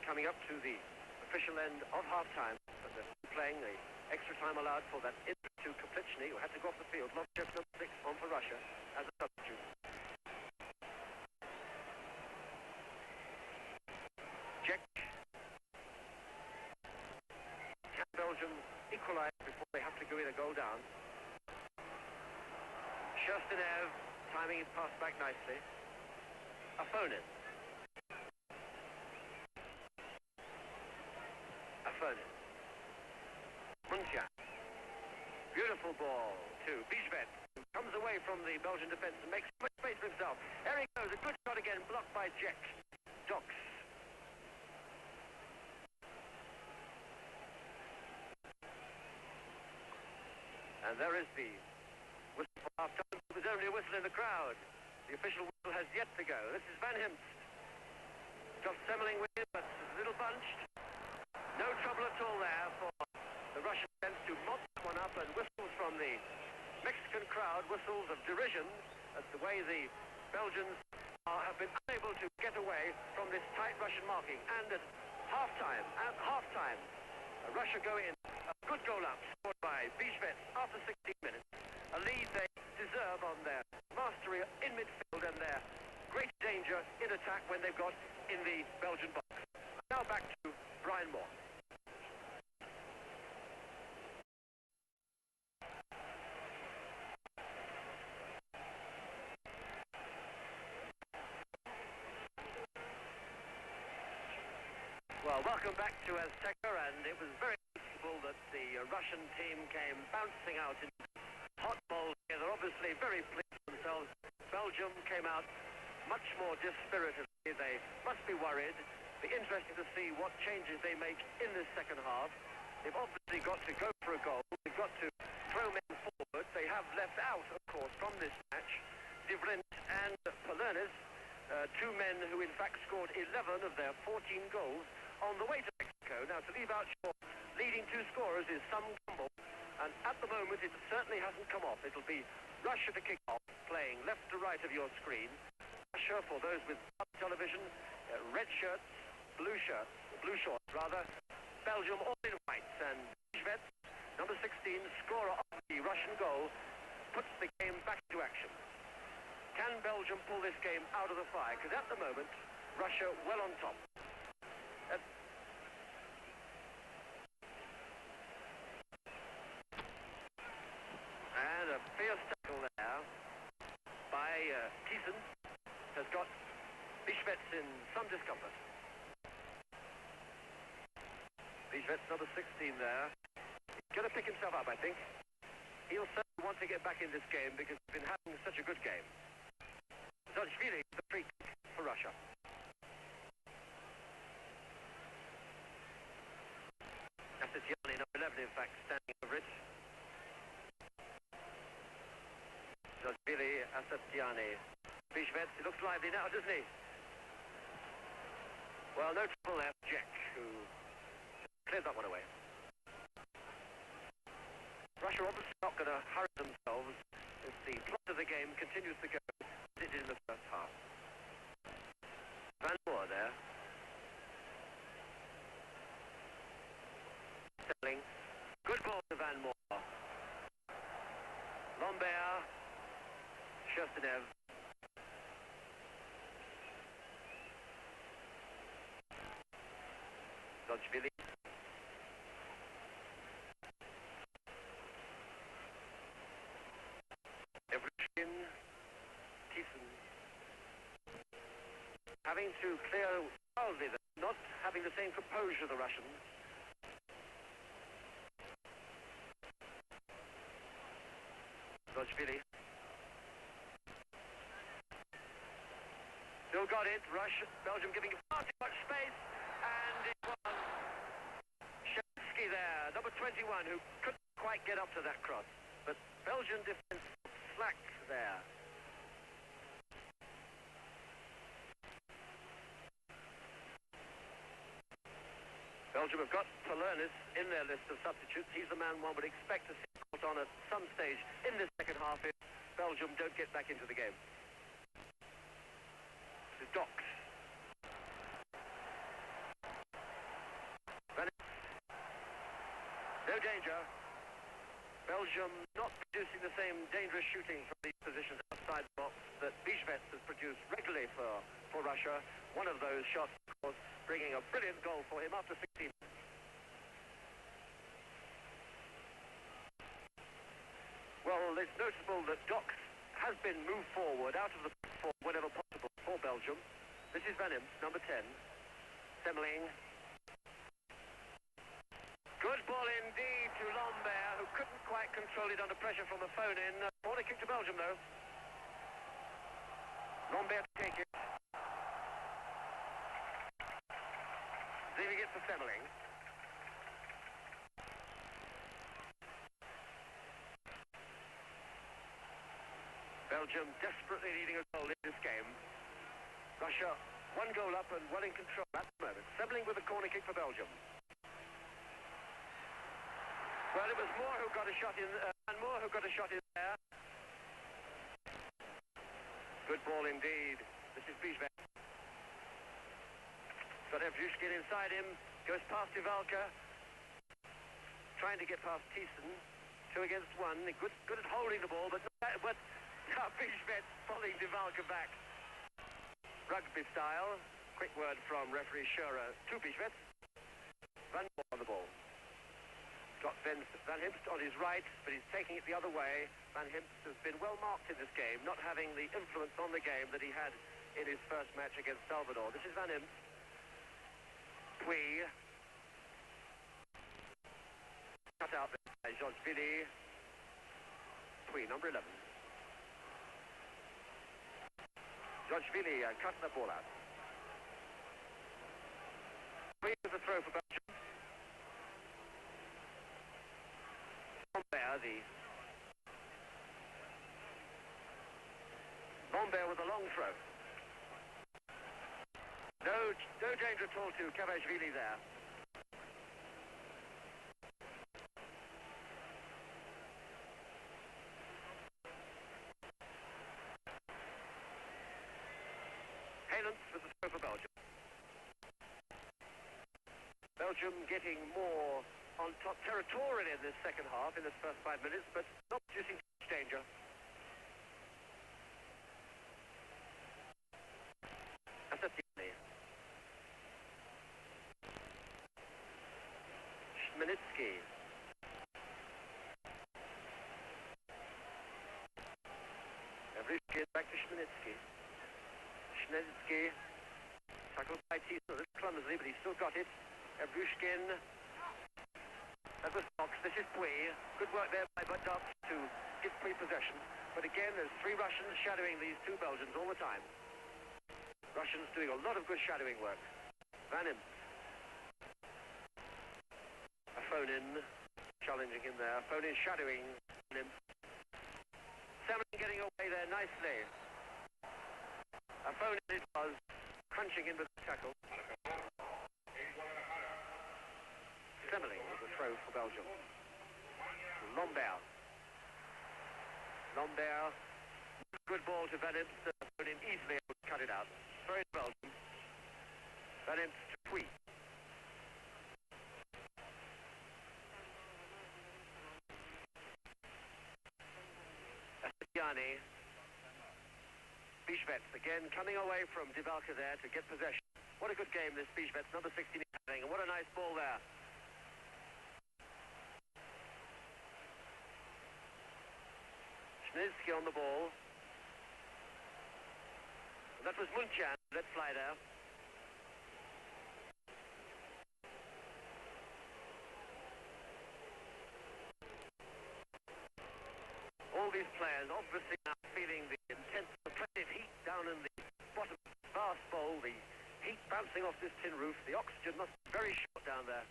Coming up to the official end of half-time, but they're playing the extra time allowed for that injury to Kaplichny, who had to go off the field. Lovchev number 6 on for Russia as a substitute. Jack. Can Belgium equalize before they have to go in a goal down? Sherstenev timing his pass back nicely. Afonin. Afonin. Munchian. Beautiful ball to Bischwet, who comes away from the Belgian defence and makes much space for himself. There he goes, a good shot again, blocked by Jack. Dox. And there is the whistle for half-time. There's only a whistle in the crowd. The official whistle has yet to go. This is Van Himst. Got Semmeling with him, but a little bunched. No trouble at all there for the Russian defense to mop that one up, and whistles from the Mexican crowd, whistles of derision at the way the Belgians have been unable to get away from this tight Russian marking. And at half-time, Russia go in. A good goal up, scored by Bischwet after 16 minutes. A lead they deserve on their mastery in midfield and their great danger in attack when they've got in the Belgian box. Now back to Brian Moore. Well, welcome back to Azteca, and it was very noticeable that the Russian team came bouncing out in hot balls here. They're obviously very pleased with themselves. Belgium came out much more dispirited. They must be worried. Be interesting to see what changes they make in this second half. They've obviously got to go for a goal. They've got to throw men forward. They have left out, of course, from this match, De Vrient and Palernes, two men who in fact scored 11 of their 14 goals on the way to Mexico. Now, to leave out your leading two scorers is some gamble, and at the moment it certainly hasn't come off. It'll be Russia to kick off, playing left to right of your screen. Russia, for those with television, red shirts, blue shorts rather. Belgium all in whites, and Bischwet, number 16, scorer of the Russian goal, puts the game back to action. Can Belgium pull this game out of the fire? Because at the moment, Russia well on top. And a fierce tackle there by Thiessen has got Bischwet in some discomfort. Bischwet's number 16 there. He's going to pick himself up, I think. He'll certainly want to get back in this game because he's been having such a good game. Zazvili, the free kick for Russia. Tiani, number 11, in fact, standing over it. Zazvili, Tiani. Bischwet, he looks lively now, doesn't he? Well, no trouble there, Jack, who cleared that one away. Russia obviously not going to hurry themselves as the plot of the game continues to go as it did in the first half. Van Moor there. Sterling. Good ball to Van Moor. Lambert. Sherstenev. Dodgeville. Evrushkin. Thiessen. Having to clear wildly, not having the same composure the Russians. Dodgeville. Still got it. Belgium giving far too much space, and it was Shevsky there, number 21, who couldn't quite get up to that cross. But Belgian defense slacked there. Belgium have got Palernis in their list of substitutes. He's the man one would expect to see caught on at some stage in this second half if Belgium don't get back into the game. This is Docks. No danger. Belgium not producing the same dangerous shooting from these positions outside the box that Bijvets has produced regularly for Russia. One of those shots, of course, bringing a brilliant goal for him after 16 minutes. Well, it's noticeable that Docks has been moved forward out of the four whenever possible for Belgium. This is Van Imps, number 10. Semmeling. Good ball indeed to Lambert, who couldn't quite control it under pressure from the phone-in. Corner kick to Belgium, though. Lambert to take it. Leaving it for Semmeling. Belgium desperately needing a goal in this game. Russia one goal up and well in control at the moment. Semmeling with a corner kick for Belgium. Well, it was Moore who got a shot in, and Moore who got a shot in there. Good ball indeed. This is Bijvets. Got Evrushkin inside him, goes past Ivalka. Trying to get past Thiessen. 2 against 1. Good at holding the ball, but now Bijvets following Ivalka back. Rugby style. Quick word from referee Scherer to Bijvets. Van Moor on the ball. Got Van Imps on his right, but he's taking it the other way. Van Imps has been well marked in this game, not having the influence on the game that he had in his first match against Salvador. This is Van Imps. Puy. Cut out by Dodgeville. Puy, number 11. Dodgeville cut the ball out. Puy with the throw for Belgium. Lambert with a long throw. No danger at all to Kavashvili there. Halens with the throw for Belgium. Belgium getting more on top territorially in this second half, in this first 5 minutes, but not producing much danger. Asatiani. Schminitsky. Evrushkin back to Schminitsky. Schminitsky tackled by Thiessen, a little clumsily, but he's still got it. Evrushkin. That was Fox. This is Puy. Good work there by Budov to give Puy possession. But again, there's 3 Russians shadowing these 2 Belgians all the time. Russians doing a lot of good shadowing work. Van Imps. A phone-in, challenging him there. Phone-in shadowing Van Imps. Semmeling getting away there nicely. A phone-in it was, crunching in with the tackle. Semmeling with the throw for Belgium. Lambert. Lambert. Good ball to Van Imst. Put in easily, able to cut it out. Throw it to Belgium. Van Imst to Twee. Yanni. Bischwetz again coming away from Divalka there to get possession. What a good game this Bischwetz, number 16 is having, and what a nice ball there. Schnizky on the ball. And that was Munchan, let fly there. All these players obviously now feeling the intense oppressive heat down in the bottom of the vast bowl, the heat bouncing off this tin roof. The oxygen must be very short down there.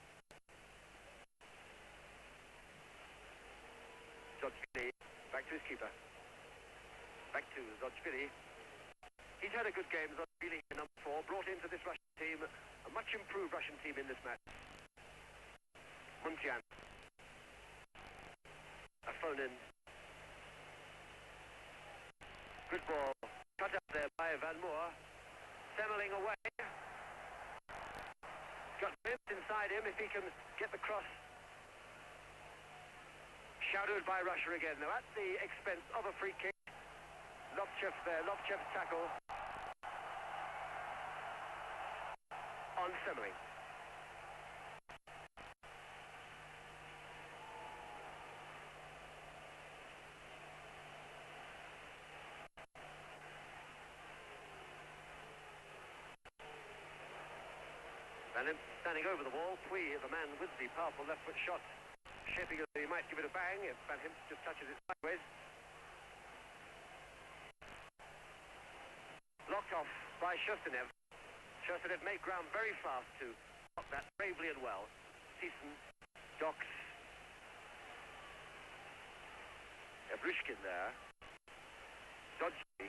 Zodjvili, back to his keeper. Back to Zodjvili. He's had a good game, Zodjvili, number 4, brought into this Russian team, a much improved Russian team in this match. Munchan. A phone in. Good ball. Cut up there by Van Moor. Semmeling away. Got Mims inside him if he can get the cross. Shadowed by Russia again, though, at the expense of a free kick. Lobchev there, Lobchev's tackle. On Semmeling. Van Imst standing over the wall. Twee, the man with the powerful left foot shot, shaping it, he might give it a bang if Van Imst just touches it sideways. Blocked off by Shostanev. Shostanev made ground very fast to block that bravely and well. Thiessen, Docks. Evrushkin there. Dodgy.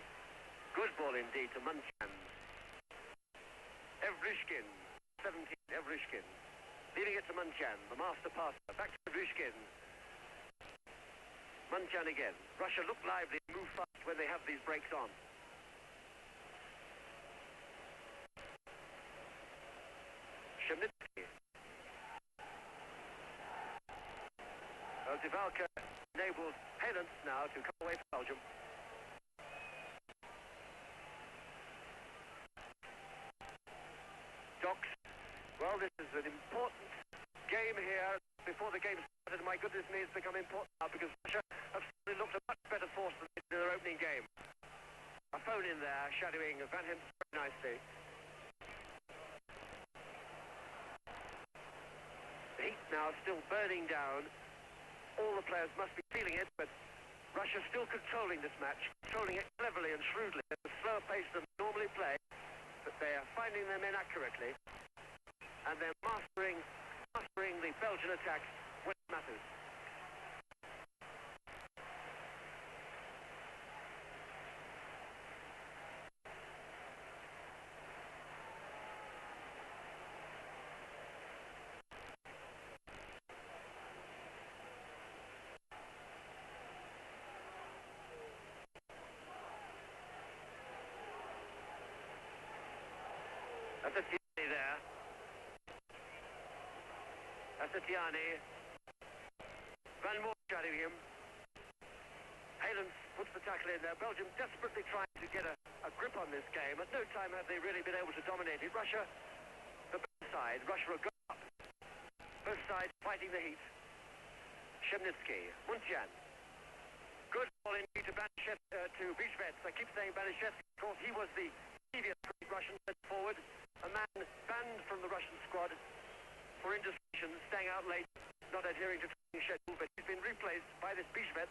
Good ball indeed to Munchan. Evrushkin. 17, Evrushkin. Leaving it to Munchan, the master passer. Back to Evrushkin. Munchan again. Russia look lively and move fast when they have these breaks on. Shemnitsky. Well, Divalka enables Helens now to come away from Belgium. Docks. Well, this is an important game here. Before the game started, my goodness me, it's become important now because Russia have suddenly looked a much better force than they did in their opening game. A phone in there, shadowing Van Imst very nicely. The heat now still burning down. All the players must be feeling it, but Russia still controlling this match, controlling it cleverly and shrewdly at a slower pace than they normally play, but they are finding their men accurately. And they're mastering the Belgian attack when it matters. Asatiani there. Asatiani. Van Moor shadowing him. Helens puts the tackle in there. Belgium desperately trying to get a grip on this game. At no time have they really been able to dominate it. Russia, the both sides, Russia will go up. Both sides fighting the heat. Shemnitsky, Munchan. Good ball indeed to Bischwetz. I keep saying Banishevsky, of course, he was the previous Russian centre forward. A man banned from the Russian squad for indiscretion, staying out late, not adhering to training schedule, but he's been replaced by this Bischwetz,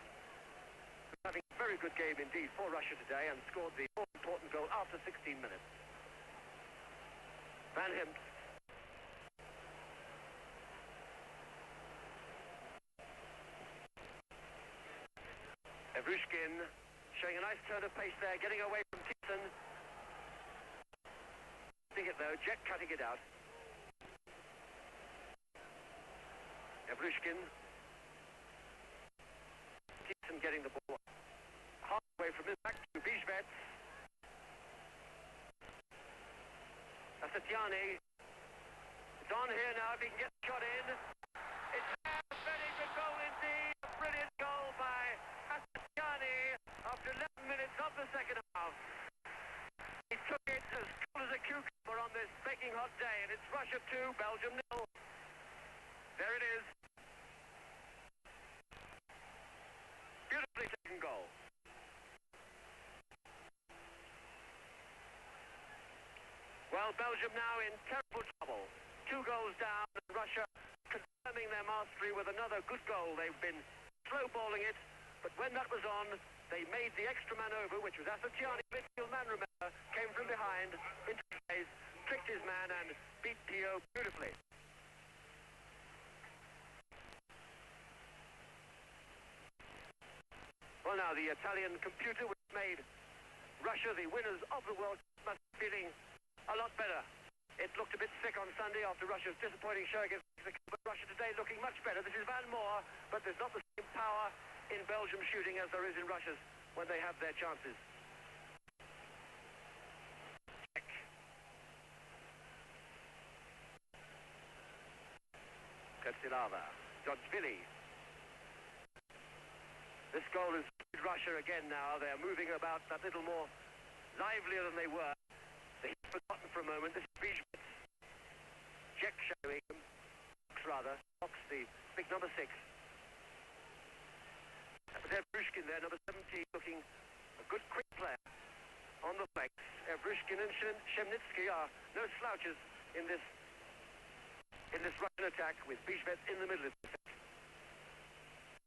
who's having a very good game indeed for Russia today and scored the all-important goal after 16 minutes. Van Imst. Evrushkin showing a nice turn of pace there, getting away from Thiessen. It though, Jet cutting it out. Evrushkin. Tiani. It's on here now if he can get the shot in. It's a very good goal indeed. A brilliant goal by Tiani after 11 minutes of the second half. He took it as cool as a cucumber on this baking hot day, and it's Russia 2, Belgium 0. There it is. Beautifully taken goal. Well, Belgium now in terrible trouble. 2 goals down, and Russia confirming their mastery with another good goal. They've been slow-balling it, but when that was on, they made the extra man over, which was Asatiani, midfield man, remember, came from behind, into space, tricked his man, and beat Pio beautifully. Well, now, the Italian computer, which made Russia the winners of the World Cup, must be feeling a lot better. It looked a bit sick on Sunday after Russia's disappointing show against Mexico, but Russia today looking much better. This is Van Moor, but there's not the same power in Belgium shooting as there is in Russia's when they have their chances. Check. Kotsilava. Dodgvili. This goal is Russia again now. They're moving about that little more livelier than they were. They've forgotten for a moment. This is Bijvets. Czech showing him. Rather. Fox, the big number 6. Evrushkin there, number 17, looking a good quick player on the flanks. Evrushkin and Shemnitsky are no slouches in this Russian attack, with Bijvets in the middle of the attack.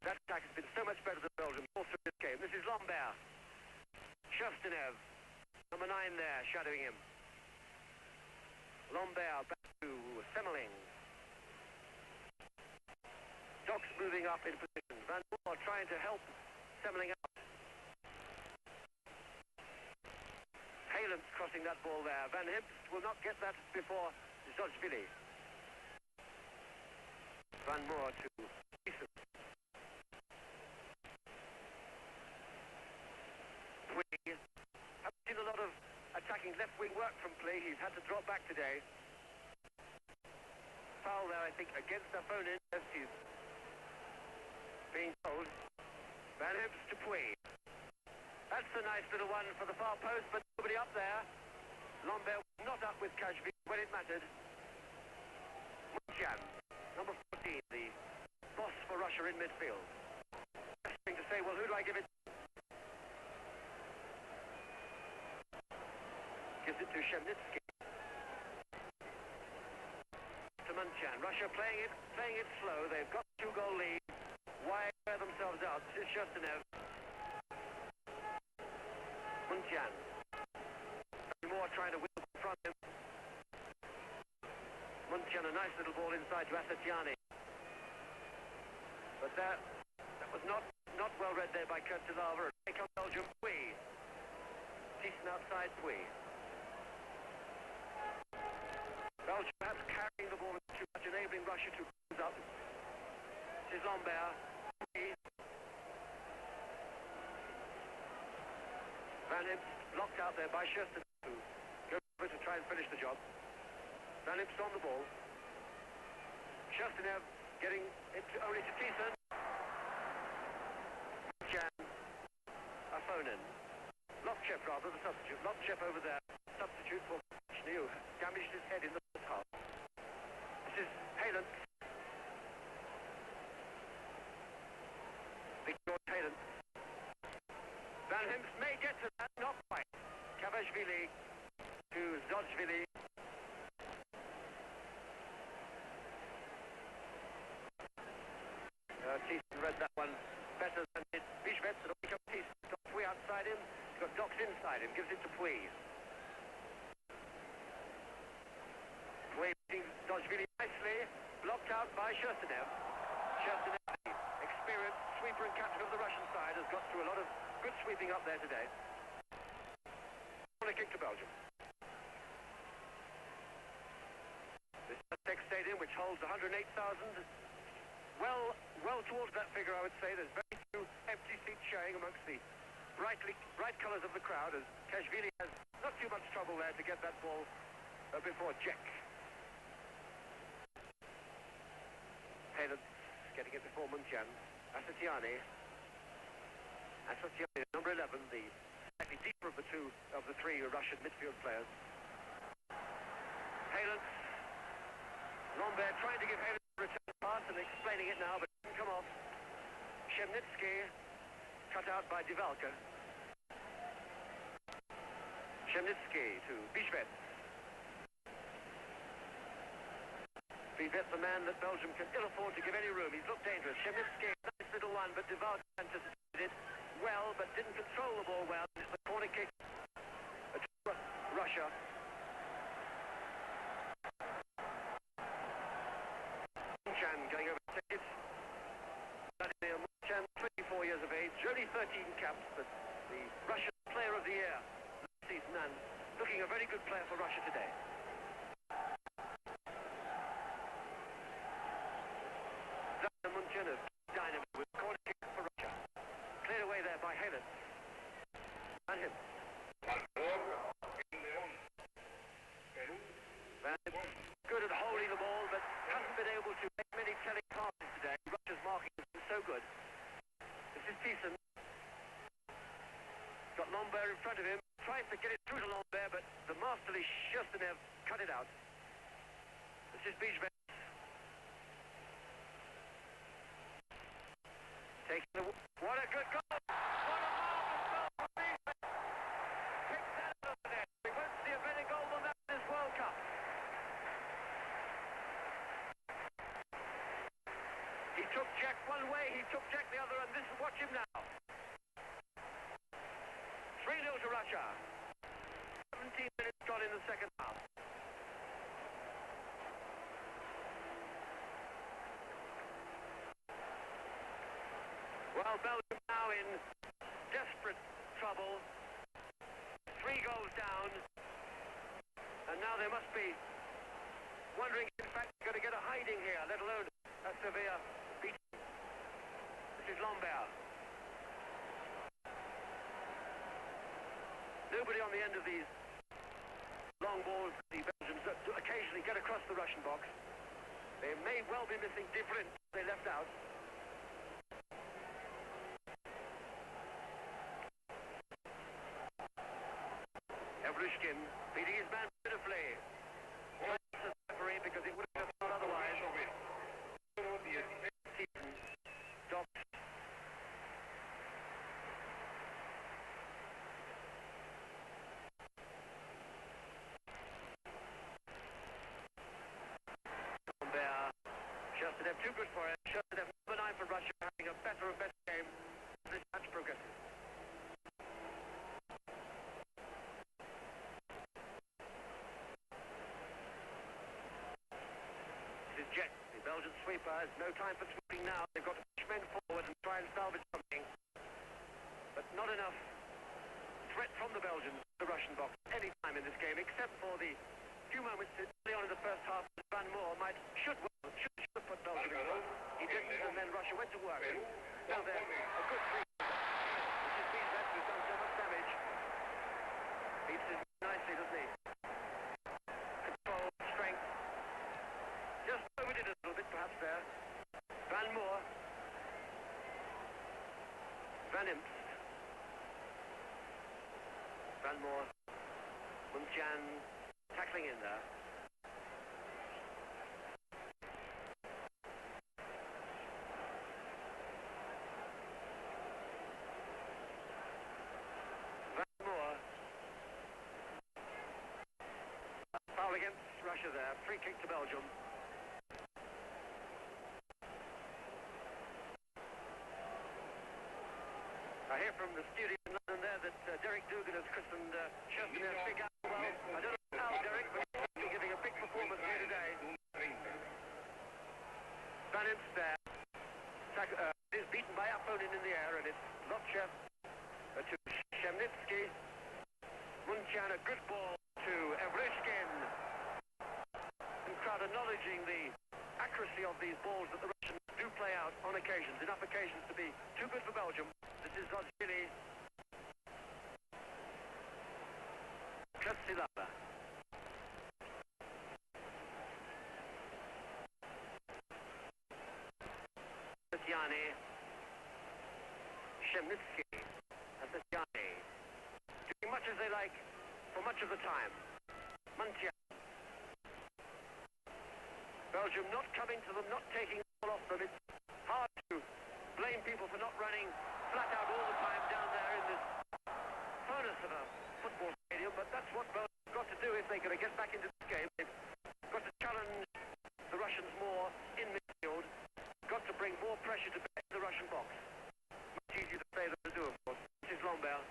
That attack has been so much better than Belgium all through this game. This is Lambert. Shustenev, number 9 there, shadowing him. Lambert back to Semmeling. Dox moving up in position. Van Moor trying to help Semmeling out. Halens crossing that ball there. Van Himst will not get that before Dodgvili. Van Moor to Eason. Puig. Haven't seen a lot of attacking left wing work from Puig. He's had to drop back today. Foul there, I think, against Afonin. Yes, he's being told. Van Himst to Puig. That's a nice little one for the far post, but nobody up there. Lambert not up with Kashvili when it mattered. Munjan, number 14, the boss for Russia in midfield. Best thing to say, well, who do I give it? Gives it to Shemnitsky. To Munjan. Russia playing it slow. They've got 2-goal lead. Why wear themselves out? This is Shustenev. Munjan. More trying to win from him. Munjan, a nice little ball inside to Asatiani. But that was not well read there by Kotsilava. Take on Belgium. Puig. Decent outside Puig. Belgium perhaps carrying the ball too much, enabling Russia to close up. This is Lambert. Van Himst blocked out there by Schuster, who goes over to try and finish the job. Van Himst on the ball. Shustenev getting it only to Thiessen. Jan. Afonin. Lopchev, rather, the substitute. Lopchev over there. Substitute for New. Damaged his head in the first half. This is Halen. Big George Halen. Van Himst may get to that, not quite. Kavashvili to Dodgvili. Thiessen read that one better than it. Bijvets, it'll become Thiessen. Got Puig outside him. He's got Dox inside him. Gives it to Puig. Puig beating Dodgvili nicely. Blocked out by Shustenev. Shustenev, the experienced sweeper and captain of the Russian side, has got through a lot of good sweeping up there today. Corner kick to Belgium. This is the Tech Stadium, which holds 108,000. Well towards that figure, I would say. There's very few empty seats showing amongst the bright colours of the crowd, as Kashvili has not too much trouble there to get that ball before Jack. Palance getting it before Muntian. Asatiani, number 11, the slightly deeper of the three Russian midfield players. Palance. Lombard trying to give Palance a return pass and explaining it now, but it didn't come off. Shemnitsky cut out by Divalka. Shemnitsky to Bijvets. Bijvets, the man that Belgium can ill afford to give any room. He's looked dangerous. Shemnitsky, nice little one, but Divalka anticipated it well, but didn't control the ball well. It's the corner kick to Russia. Muntian going over to it. Muntian, 24 years of age, only 13 caps, but the Russian player of the year this season, and looking a very good player for Russia today. Muntian is dynamic with corner kick for Russia. Cleared away there by Palance. And him. Good at holding the ball, but hasn't been able to make many telling passes today. Russia's marking has been so good. This is Thiessen. Got Lombard in front of him. Tries to get it through to Lombard, but the masterly Sherstenev cut it out. This is Bijvets. Taking the... What a good goal! What a marvelous goal from Bijvets! Picks that over there. We won't see a better goal than that in this World Cup. He took Jack one way, he took Jack the other, and this, watch him now. 3-0 to Russia. 17 minutes gone in the second half. Well, Belgium now in desperate trouble. 3 goals down. And now they must be wondering if in fact they're going to get a hiding here, let alone a severe beating. This is Lombard. Nobody on the end of these long balls. The Belgians occasionally get across the Russian box. They may well be missing Divrin. They left out. Evrushkin beating his man beautifully. The referee because it would have just gone otherwise. Stops. Sherstenev too good for it. Sherstenev number 9 for Russia, having a better and better game. This match progresses. This is Jet, the Belgian sweeper, has no time for sweeping now. They've got to push men forward and try and salvage something. But not enough threat from the Belgians, the Russian box, any time in this game, except for the few moments early on in the first half. Van Moor should have put Belgium in goal. He didn't, and then Russia went to work. Now they're a good three. This is Bijvets, who's done so much damage. Beats it nicely, doesn't he? Control, strength. Just overdid it a little bit, perhaps there. Van Moor. Van Imst. Van Moor. Muntian tackling in there. Foul against Russia there. Free kick to Belgium. I hear from the studio in London there that Derek Dugan has christened Sherstenev Big Al. Well, I don't know how, Derek, but he's giving a big performance here today. Van Imst there. Is beaten by opponent in the air, and it's Lotchev to Shemnitsky. Muntian, a good ball to Evrushkin. The crowd acknowledging the accuracy of these balls that the Russians do play out on occasions, enough occasions to be too good for Belgium. This is Zozili. Kretsilava. Asatiani. Shemnitsky. Asatiani. Doing much as they like for much of the time. Muntian. Belgium not coming to them, not taking the ball off them. It's hard to blame people for not running flat out all the time down there in this furnace of a football stadium, but that's what Belgium's got to do if they're going to get back into this game. They've got to challenge the Russians more in midfield, got to bring more pressure to bear in the Russian box. Much easier to say than to do, of course. This is Lambert.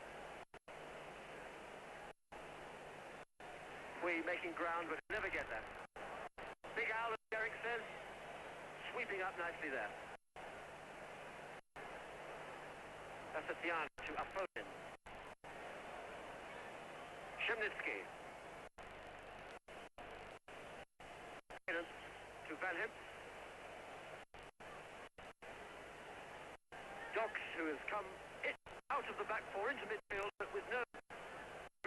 We making ground, but never get there. Big Al, as Derek says, sweeping up nicely there. Asatiani to Afonin. Shemnitsky. To Van Hemp. Dox, who has come out of the back four into midfield, but with no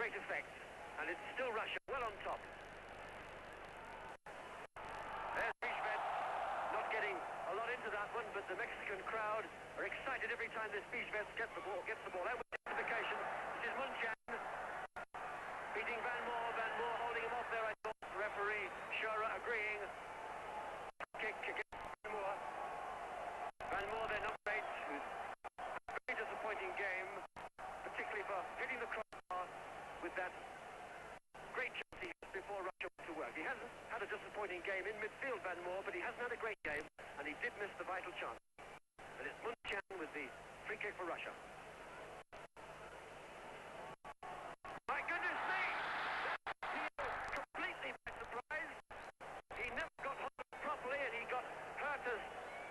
great effect. And it's still Russia well on top. There's Bijvets, not getting a lot into that one, but the Mexican crowd are excited every time this Bijvets gets the ball. And with identification, this is Muntian beating Van Moor holding him off there, I thought. Referee Schura agreeing. Kick against Van Moor. Van Moor, their number 8, who's a very disappointing game, particularly for hitting the crossbar with that great chance he had before Russia went to work. He hasn't had a disappointing game in midfield, Van Moor, but he hasn't had a great game, and he did miss the vital chance. And it's Muntian with the free kick for Russia. My goodness me! That's completely by surprise. He never got hold of it properly, and he got hurt as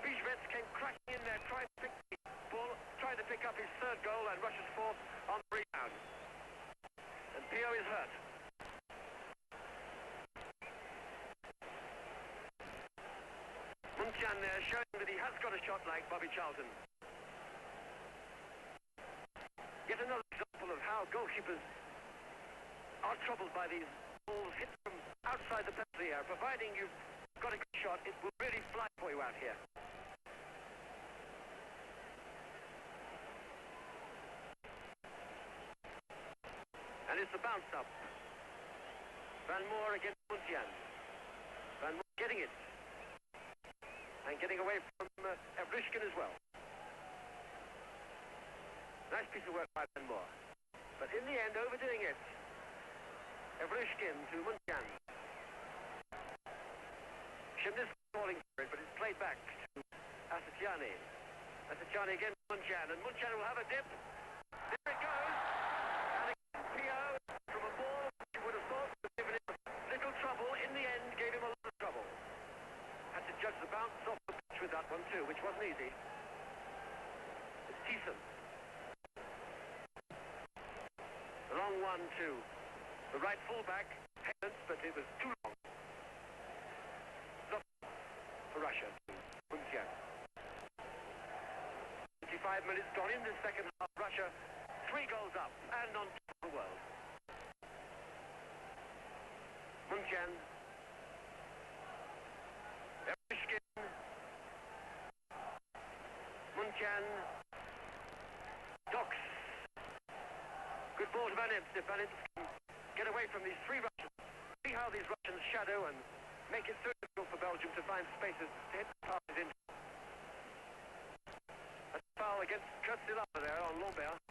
Bijvets came crashing in there, trying to pick the ball, trying to pick up his third goal, and Russia's fourth on the rebound. And Pio is hurt. Muntian there showing that he has got a shot like Bobby Charlton. Yet another example of how goalkeepers are troubled by these balls hit from outside the penalty area. Providing you've got a good shot, it will really fly for you out here. And it's the bounce up. Van Moor against Muntian. Van Moor getting it. And getting away from Evrushkin as well. Nice piece of work by Van Moor. But in the end, overdoing it. Evrushkin to Muntian. Shemnitsky calling for it, but it's played back to Asatiani. Asatiani again to Muntian, and Muntian will have a dip. There it goes. And again, Pio from a ball which you would have thought would have given him little trouble. In the end, gave him a lot of trouble. Had to judge the bounce off the pitch with that one too, which wasn't easy. It's Thiessen. The long one to the right fullback, Haynes, but it was too long. Not for Russia. Muntian. 25 minutes gone in the second half. Russia 3 goals up and on top of the world. Muntian. Evrushkin. Muntian. Dox. Good ball to Van Imps. If Van Imps can get away from these 3 Russians, see how these Russians shadow and make it so difficult for Belgium to find spaces to hit the passes into. A foul against Kurtzilava there on Lambert.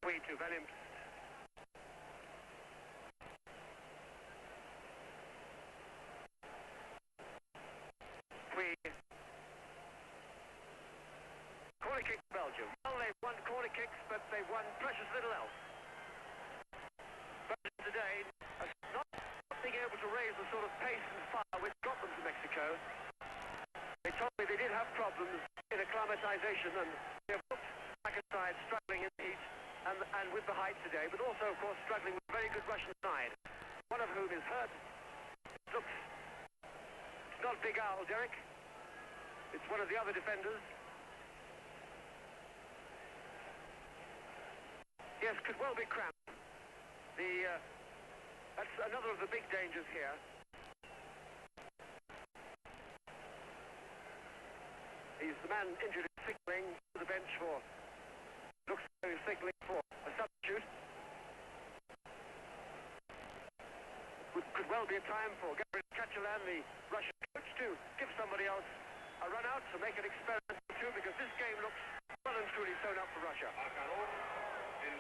Way to Van Imps. Corner kick Belgium. Well, they've won corner kicks, but they've won precious little else. Belgium today are not being able to raise the sort of pace and fire which got them to Mexico. They told me they did have problems in acclimatization, and they have looked back aside, struggling in the heat and with the height today, but also, of course, struggling with a very good Russian side, one of whom is hurt. It looks, it's not Big Al, Derek. It's one of the other defenders. Yes, could well be cramped. That's another of the big dangers here. He's the man injured in signalling to the bench for, looks as though he's signalling for a substitute. Could well be a time for Gabriel Kachalan, the Russian coach, to give somebody else a run out to make an experiment too, because this game looks well and truly sewn up for Russia. He's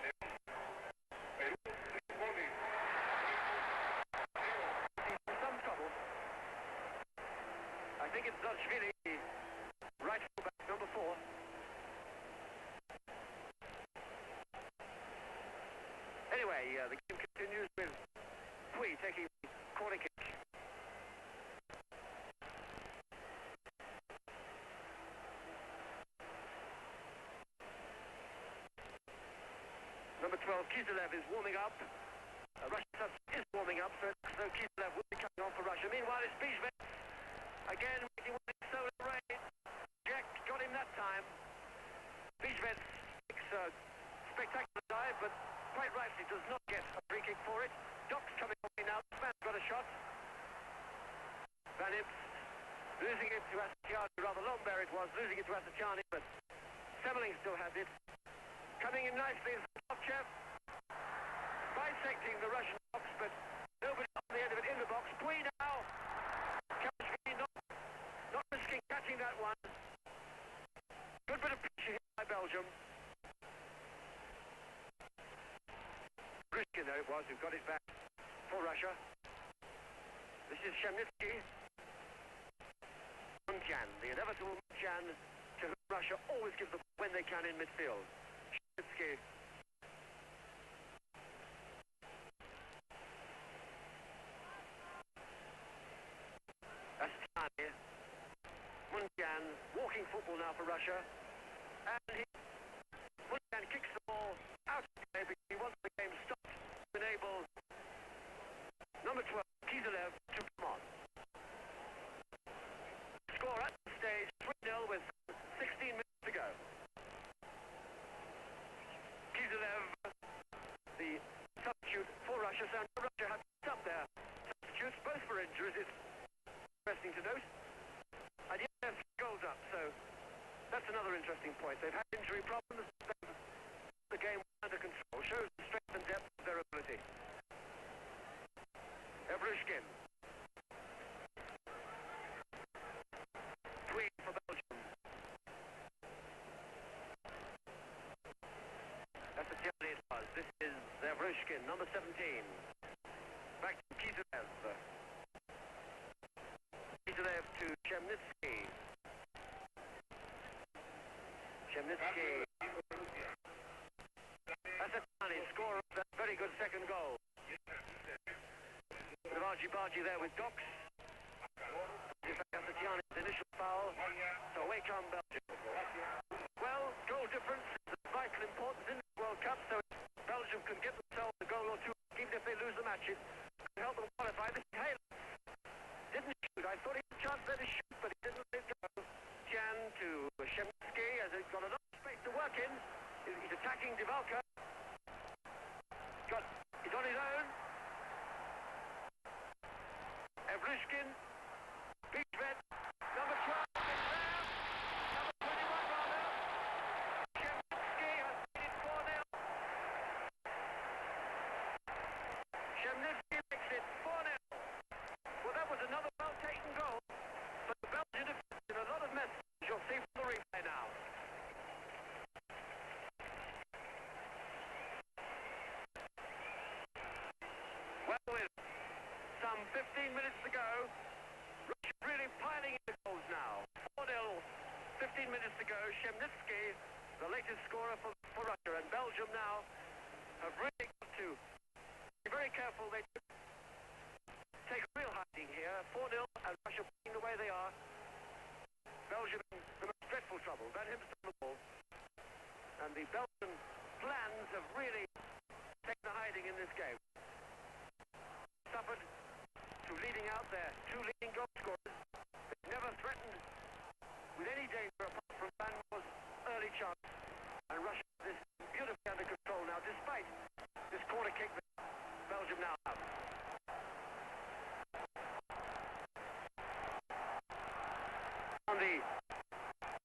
in some trouble. I think it's Zalchvili, right fullback, number 4. Anyway, the game continues with Pui taking the corner kick. Number 12, Kiselev, is warming up. Russian substitute is warming up, so it looks as though Kiselev will be coming on for Russia. Meanwhile, it's Bijvet again making one of his solo raid. Jack got him that time. Bijvet makes a spectacular dive, but quite rightly does not get a free kick for it. Doc's coming away now. This man's got a shot. Van Imps losing it to Asatiani. Rather Lomber it was, losing it to Asatiani, but Semmeling still has it. Coming in nicely is Kopchev, bisecting the Russian box, but nobody on the end of it in the box. Pui now. Kashvili not risking catching that one. Good bit of pressure here by Belgium. Grishkin, there it was, who got it back for Russia. This is Shemnitsky. Muntian, the inevitable Muntian, to whom Russia always gives the when they can in midfield. Shemnitsky. Astani. Muntian, walking football now for Russia. And Muntian kicks the ball out of play because he wants the game stopped to enable number 12, Kiselev, to come on. Score at the stage, 3-0 with 16 minutes to go. Kiselev, the substitute for Russia, so Russia have picked up their substitutes, both for injuries. It's interesting to note. And yet they're 3 goals up, so that's another interesting point. They've had injury problems, the game under control, shows the strength and depth of their ability. Evrushkin. Tweed for Belgium. That's the Tierney it was. This is Evrushkin, number 17. Back to Kiselev. Kiselev to Shemnitsky. Shemnitsky. Asatani, scorer of that very good second goal. The Bargy there with Dox. Asatiani's initial foul. So away come Belgium. Well, goal difference is of vital importance in the World Cup, so Belgium can get themselves a goal or two, even if they lose the match. It can help them qualify. This is Hale. Didn't shoot. I thought he had a chance there to shoot, but he didn't let it go. Tian to Shemnitsky, as he's got a lot of space to work in. He's attacking Divalka. He's on his own. Evrushkin. Bijvet. Number 12 is there. Number 21 rather. Shemnitsky has made it 4-0. Shemnitsky makes it 4-0. Well, that was another well-taken goal. But the Belgian defense in a lot of mess. You'll see from the replay now. Well, with some 15 minutes to go, Russia really piling in the goals now. 4-0, 15 minutes to go. Shemnitsky, the latest scorer for Russia, and Belgium now have really got to be very careful. They take real hiding here. 4-0, and Russia playing the way they are. Belgium in the most dreadful trouble. Van Imps on the ball. And the Belgian plans have really taken a hiding in this game. Suffered through leading out their 2 leading goal scorers. They've never threatened with any danger apart from Van Moore's early chance. And Russia is beautifully under control now, despite this corner kick that Belgium now have. On the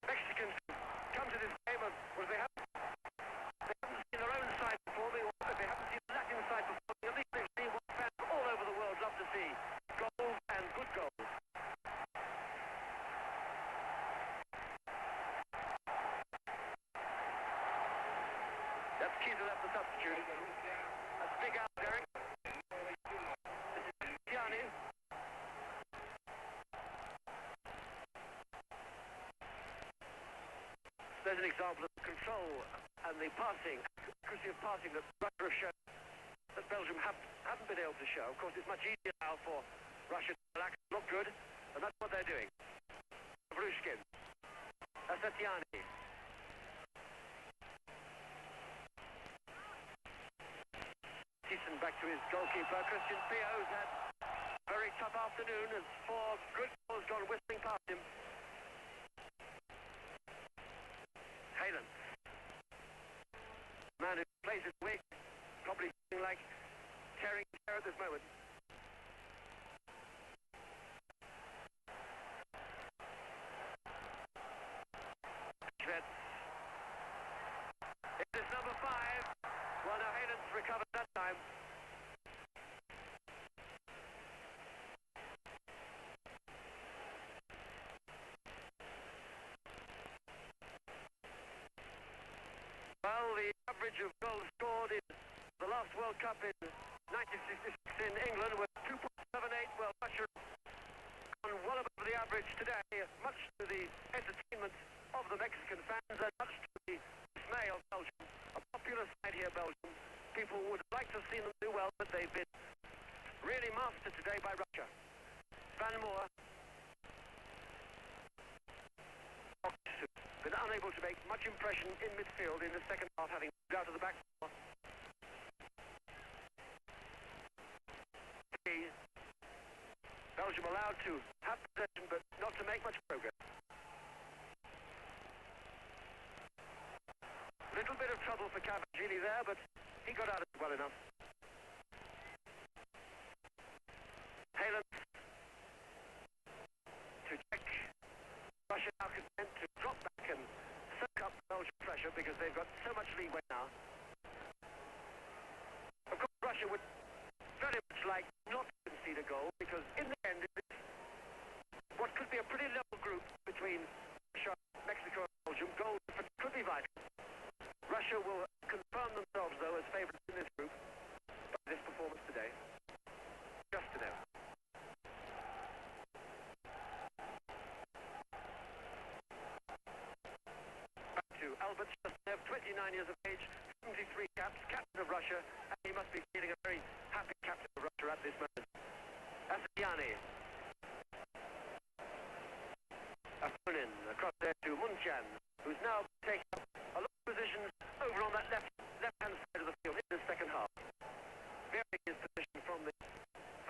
next Keezer left the substitute. That's big out, Derek. This is Tiani. There's an example of the control and the passing, accuracy of passing that Russia have shown that Belgium haven't been able to show. Of course, it's much easier now for Russia to relax, look good, and that's what they're doing. Brushkin. Asatiani. Thiessen back to his goalkeeper. Christian Pio's had a very tough afternoon as 4 good balls gone whistling past him. Halen. Man who plays his wing, probably feeling like tearing his hair at this moment. It is number 5. Well, now Halen's recovered that time. Well, the average of goals scored in the last World Cup in 1966 in England was 2.78. Well, Russia gone well above the average today, much to the entertainment of the Mexican fans and much to the dismay of Belgium. A popular side here, Belgium. People would like to see them do well, but they've been really mastered today by Russia. Van Moor. Been unable to make much impression in midfield in the second half, having moved out of the back four. Belgium allowed to have possession, but not to make much progress. Little bit of trouble for Cavagini there, but he got out of it well enough. Halen to check. Russia now content to drop back and soak up Belgian pressure because they've got so much leeway now. Of course, Russia would very much like not to concede a goal because in the end it is what could be a pretty level group between Russia, Mexico and Belgium. Goal difference could be vital. Russia will confirm themselves though as favourites in this group by this performance today. Just to know. Albert Shestev, 29 years of age, 73 caps, captain of Russia, and he must be feeling a very happy captain of Russia at this moment. Asatiani. Afunin across there to Munchan, who's now taking up a lot of positions over on that left-hand side of the field in the second half. Varying his position from the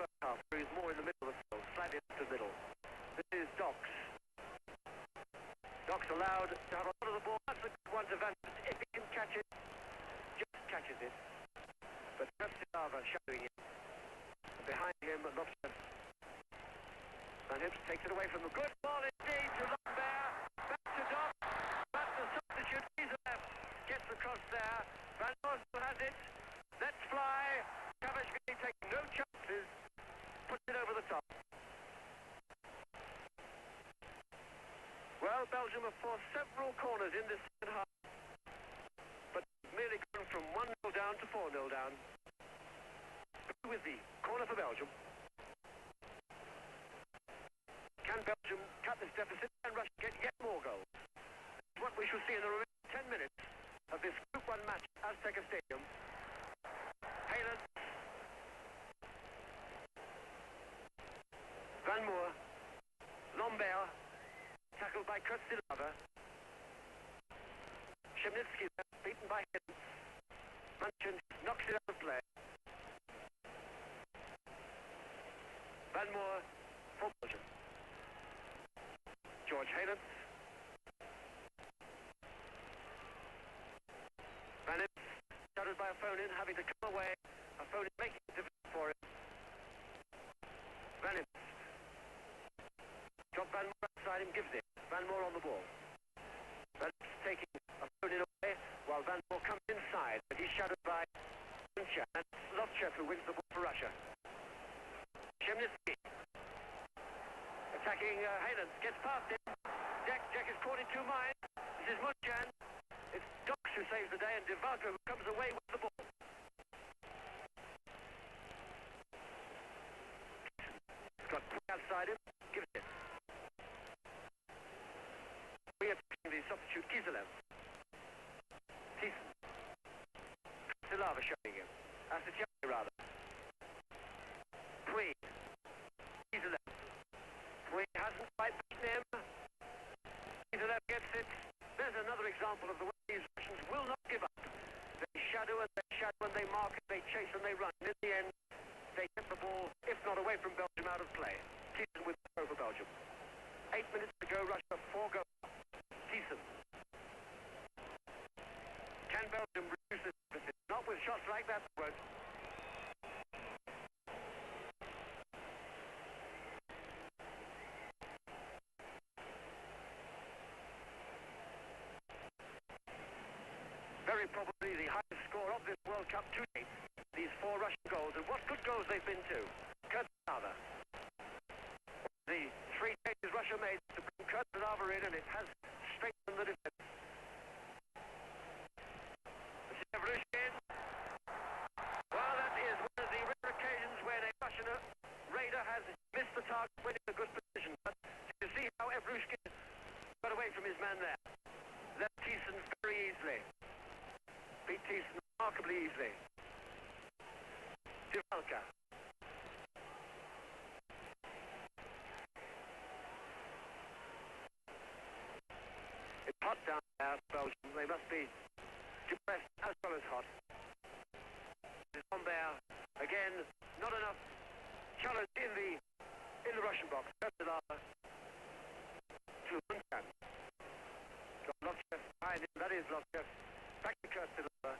first half, where he's more in the middle of the field, slightly into the middle. This is Docks. Docks allowed to have a lot of the ball. That's a good one to Van Hips. If he can catch it, just catches it. But Krepsilava shadowing him. Behind him, Loftus. Van Hips takes it away from the good ball indeed to Lambert. Back to Docks. Back to substitute. He's left. Gets across there. Van Hips has it. Let's fly. Cavagini takes no chances. Puts it over the top. Well, Belgium have forced several corners in this second half, but merely gone from 1-0 down to 4-0 down. With the corner for Belgium. Can Belgium cut this deficit and Russia get yet more goals? That's what we shall see in the remaining 10 minutes of this Group 1 match at Azteca Stadium. Halen. Van Moor. Lambert. Tackled by Krepsilava. Shemnitsky beaten by Hiddens. Munchan knocks it out of play. Van Moor for Belgium. George Halen. Van Hips shadowed by a phone-in, having to come away. A phone-in making it difficult for him. Van Hips. Got Van Moor outside him, gives it. Van Moor on the ball. Van Hips taking a phone-in away while Van Moor comes inside, but he's shadowed by Munchan. And Lovchev who wins the ball for Russia. Shemnitsky. Attacking Halen, gets past him. Jack is caught in two minds. This is Munchan. It's Docks who who saves the day, and Divaco who comes away with the ball. He's got outside him. Gives it. We are taking the substitute Kizilev. Thiessen. Silava showing him. Asitiani rather. Pui. Kizilev. Pui hasn't quite beaten him. Kizilev gets it. There's another example of the way these Russians will not give up. They shadow and they mark and they chase and they run. And in the end, they get the ball, if not away from Belgium, out of play. Thiessen with the throw for Belgium. 8 minutes to go, Russia 4 goals. Thiessen. Can Belgium reduce this deficit? Not with shots like that, they won't. Very probably the highest score of this World Cup to date. These 4 Russian goals, and what good goals they've been to. Kurtzlava. The 3 changes Russia made to bring Kurtzlava in, and it has strengthened the defense. Evolution. Well, that is one of the rare occasions when a Russian raider has missed the target when in a good position. But you see how Evrushkin got away from his man there. Left Thiessen very easily. Beat Thiessen remarkably easily. Divalka. It's hot down there, Belgium. They must be depressed as well as hot. Lombert again, not enough challenge in the Russian box. Kurtzlava to Muncan. Got Lokchev behind him. That is Lokchev. Back to Kurtzlava.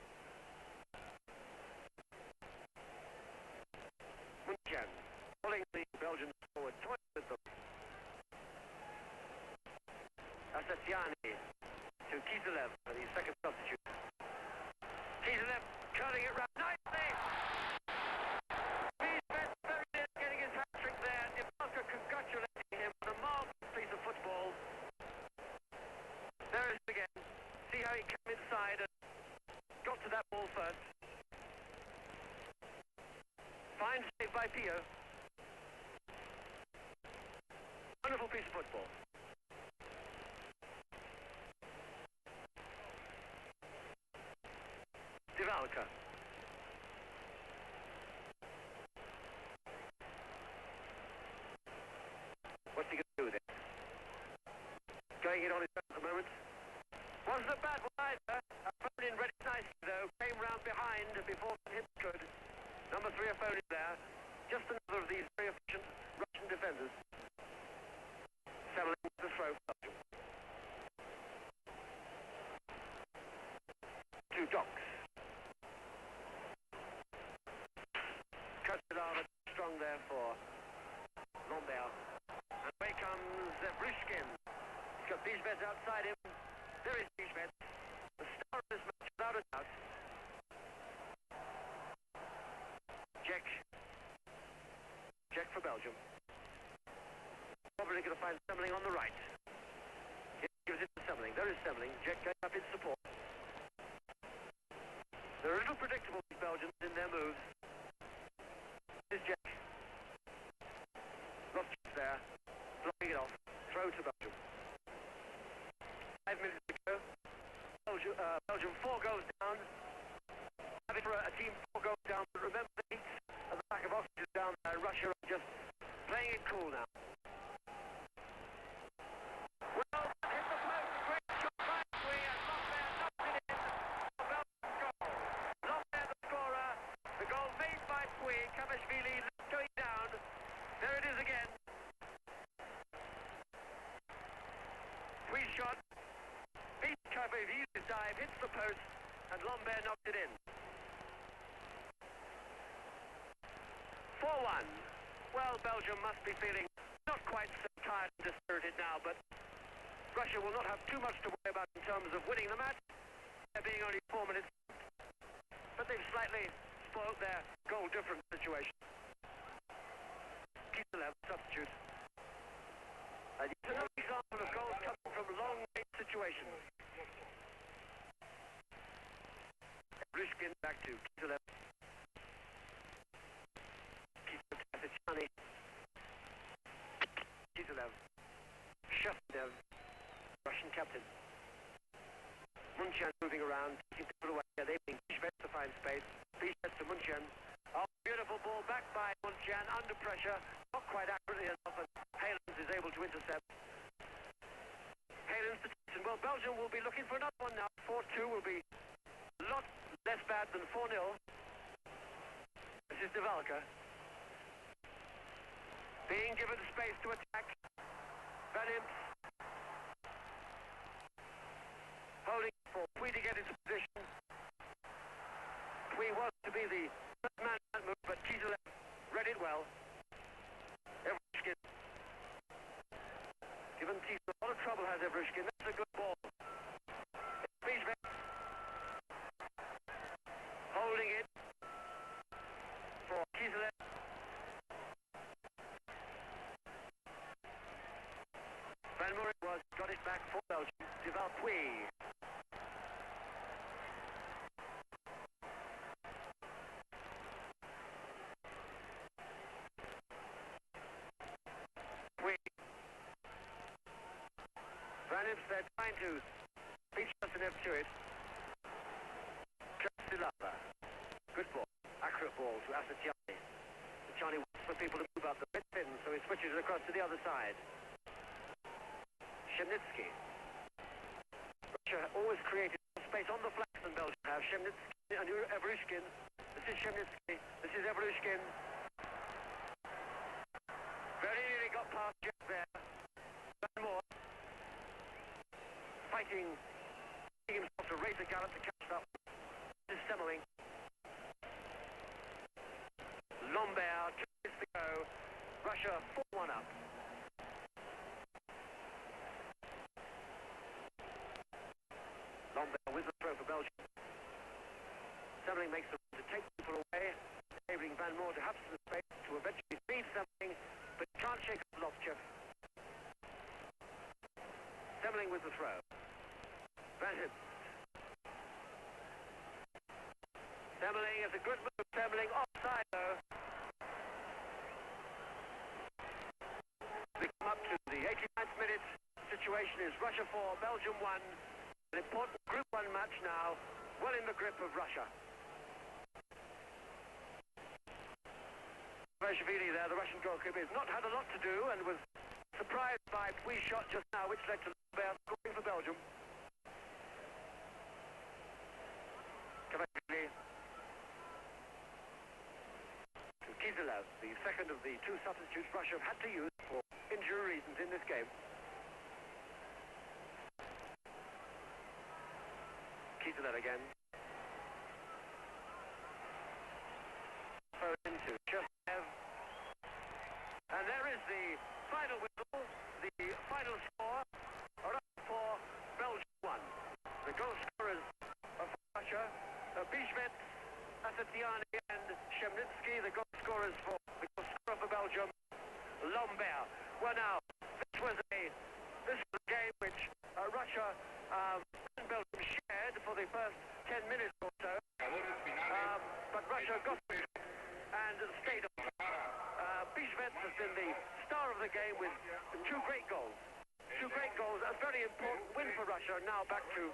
Muncan pulling the Belgians forward. Toys with them. Asatiani to Kizilev, the second substitute. Kizilev curling it round nicely. He's very near getting his hat-trick there. Divalka congratulating him on a marvelous piece of football. There it is again. See how he came inside and got to that ball first. Fine save by Pio. Wonderful piece of football. Divalka. What's he going to do with it? Going it on his own at the moment. Wasn't a bad one either. Phone in ready nicely though. Came round behind before the hit could. Number 3 a phone in there. Just another of these very efficient Russian defenders. Settling the throw. Two Docks. Kurtzlava strong there for Lombert. And away comes Evrushkin. He's got Bijbet outside him. There is Bijbet. The star of this match without a doubt. Jack for Belgium. Probably going to find Semling on the right. He gives it to Semling. There is Semling. Jack going up in support. They're a little predictable, these Belgians, in their moves. This is Jack. Lost there. Blocking it off. Throw to Belgium. 5 minutes to go. Belgium 4 goals down. Having for a team 4 goals down, but remember the heat of the lack of oxygen down there. Russia are just playing it cool now. Well, that hit the post. Great shot by Pui, and Lombert knocked it in for Belgium's goal. Lombert the scorer. The goal made by Pui. Kamashvili going down. There it is again. Pui shot. Beats Kamashvili's dive, hits the post, and Lombert knocked it in. 4-1. Well, Belgium must be feeling not quite so tired and dispirited now, but Russia will not have too much to worry about in terms of winning the match. There being only 4 minutes. But they've slightly spoiled their goal difference situation. Kizilev, substitute. And it's another example of goals coming from long-range situations. Evrushkin back to Kizilev. Kizilev. Shafnev, Russian captain. Munchen moving around, taking people away. They're leaving Bishvet to find space. Bishvet to Munchen. Oh, beautiful ball back by Munchen under pressure. Not quite accurately enough, and Halens is able to intercept. Halens to Tyson. Well, Belgium will be looking for another one now. 4-2 will be a lot less bad than 4-0. This is Devalka. Being given space to attack. Van Imps. Holding for Pui to get into position. Pui was to be the first man in that move, but Kizilev read it well. Evrushkin. Given Tyson a lot of trouble, has Evrushkin. That's a good ball. Bishvet. Holding it for Kizilev. Van Murray got it back for Belgium. Deval Pui. Van Imps, they're trying to beat Shafnev to it. Silava. Good ball. Accurate ball to Asatiani. Asatiani waits for people to move up the bit thin, so he switches it across to the other side. Shemnitsky. Russia always created more space on the flanks than Belgium have. Shemnitsky and Evrushkin. This is Shemnitsky. This is Evrushkin. Very nearly got past Jeff there. Van Moore. Fighting himself to raise a gallop to catch up. This is Semmeling. Lombard, 2 minutes to go. Russia 4-1 up. Lombard with the throw for Belgium. Semmeling makes the run to take people away, enabling Van Moore to have some space to eventually feed Semmeling, but can't shake up Lovchev. Semmeling with the throw. Van Imps. Semmeling is a good move. Semmeling offside though. We come up to the 89th minute. Situation is Russia 4, Belgium 1. An important Group 1 match now, well in the grip of Russia. Vashvili there, the Russian goalkeeper, has not had a lot to do and was surprised by Pui's shot just now, which led to Lombard scoring for Belgium. Kavashvili to Kizilev, the second of the 2 substitutes Russia have had to use for injury reasons in this game. Kizilev again. Thrown into Shafnev. And there is the final whistle, the final score, for Belgium 1. The goal scorers of Russia, Bishvet, Asatiani and Shemnitsky, the goal scorers for the goal scorer for Belgium, Lombard. Well now, this was a game which Russia and Belgium shared for the first 10 minutes or so, but Russia got it and stayed on. Bishvet has been the star of the game with 2 great goals. 2 great goals, a very important win for Russia, now back to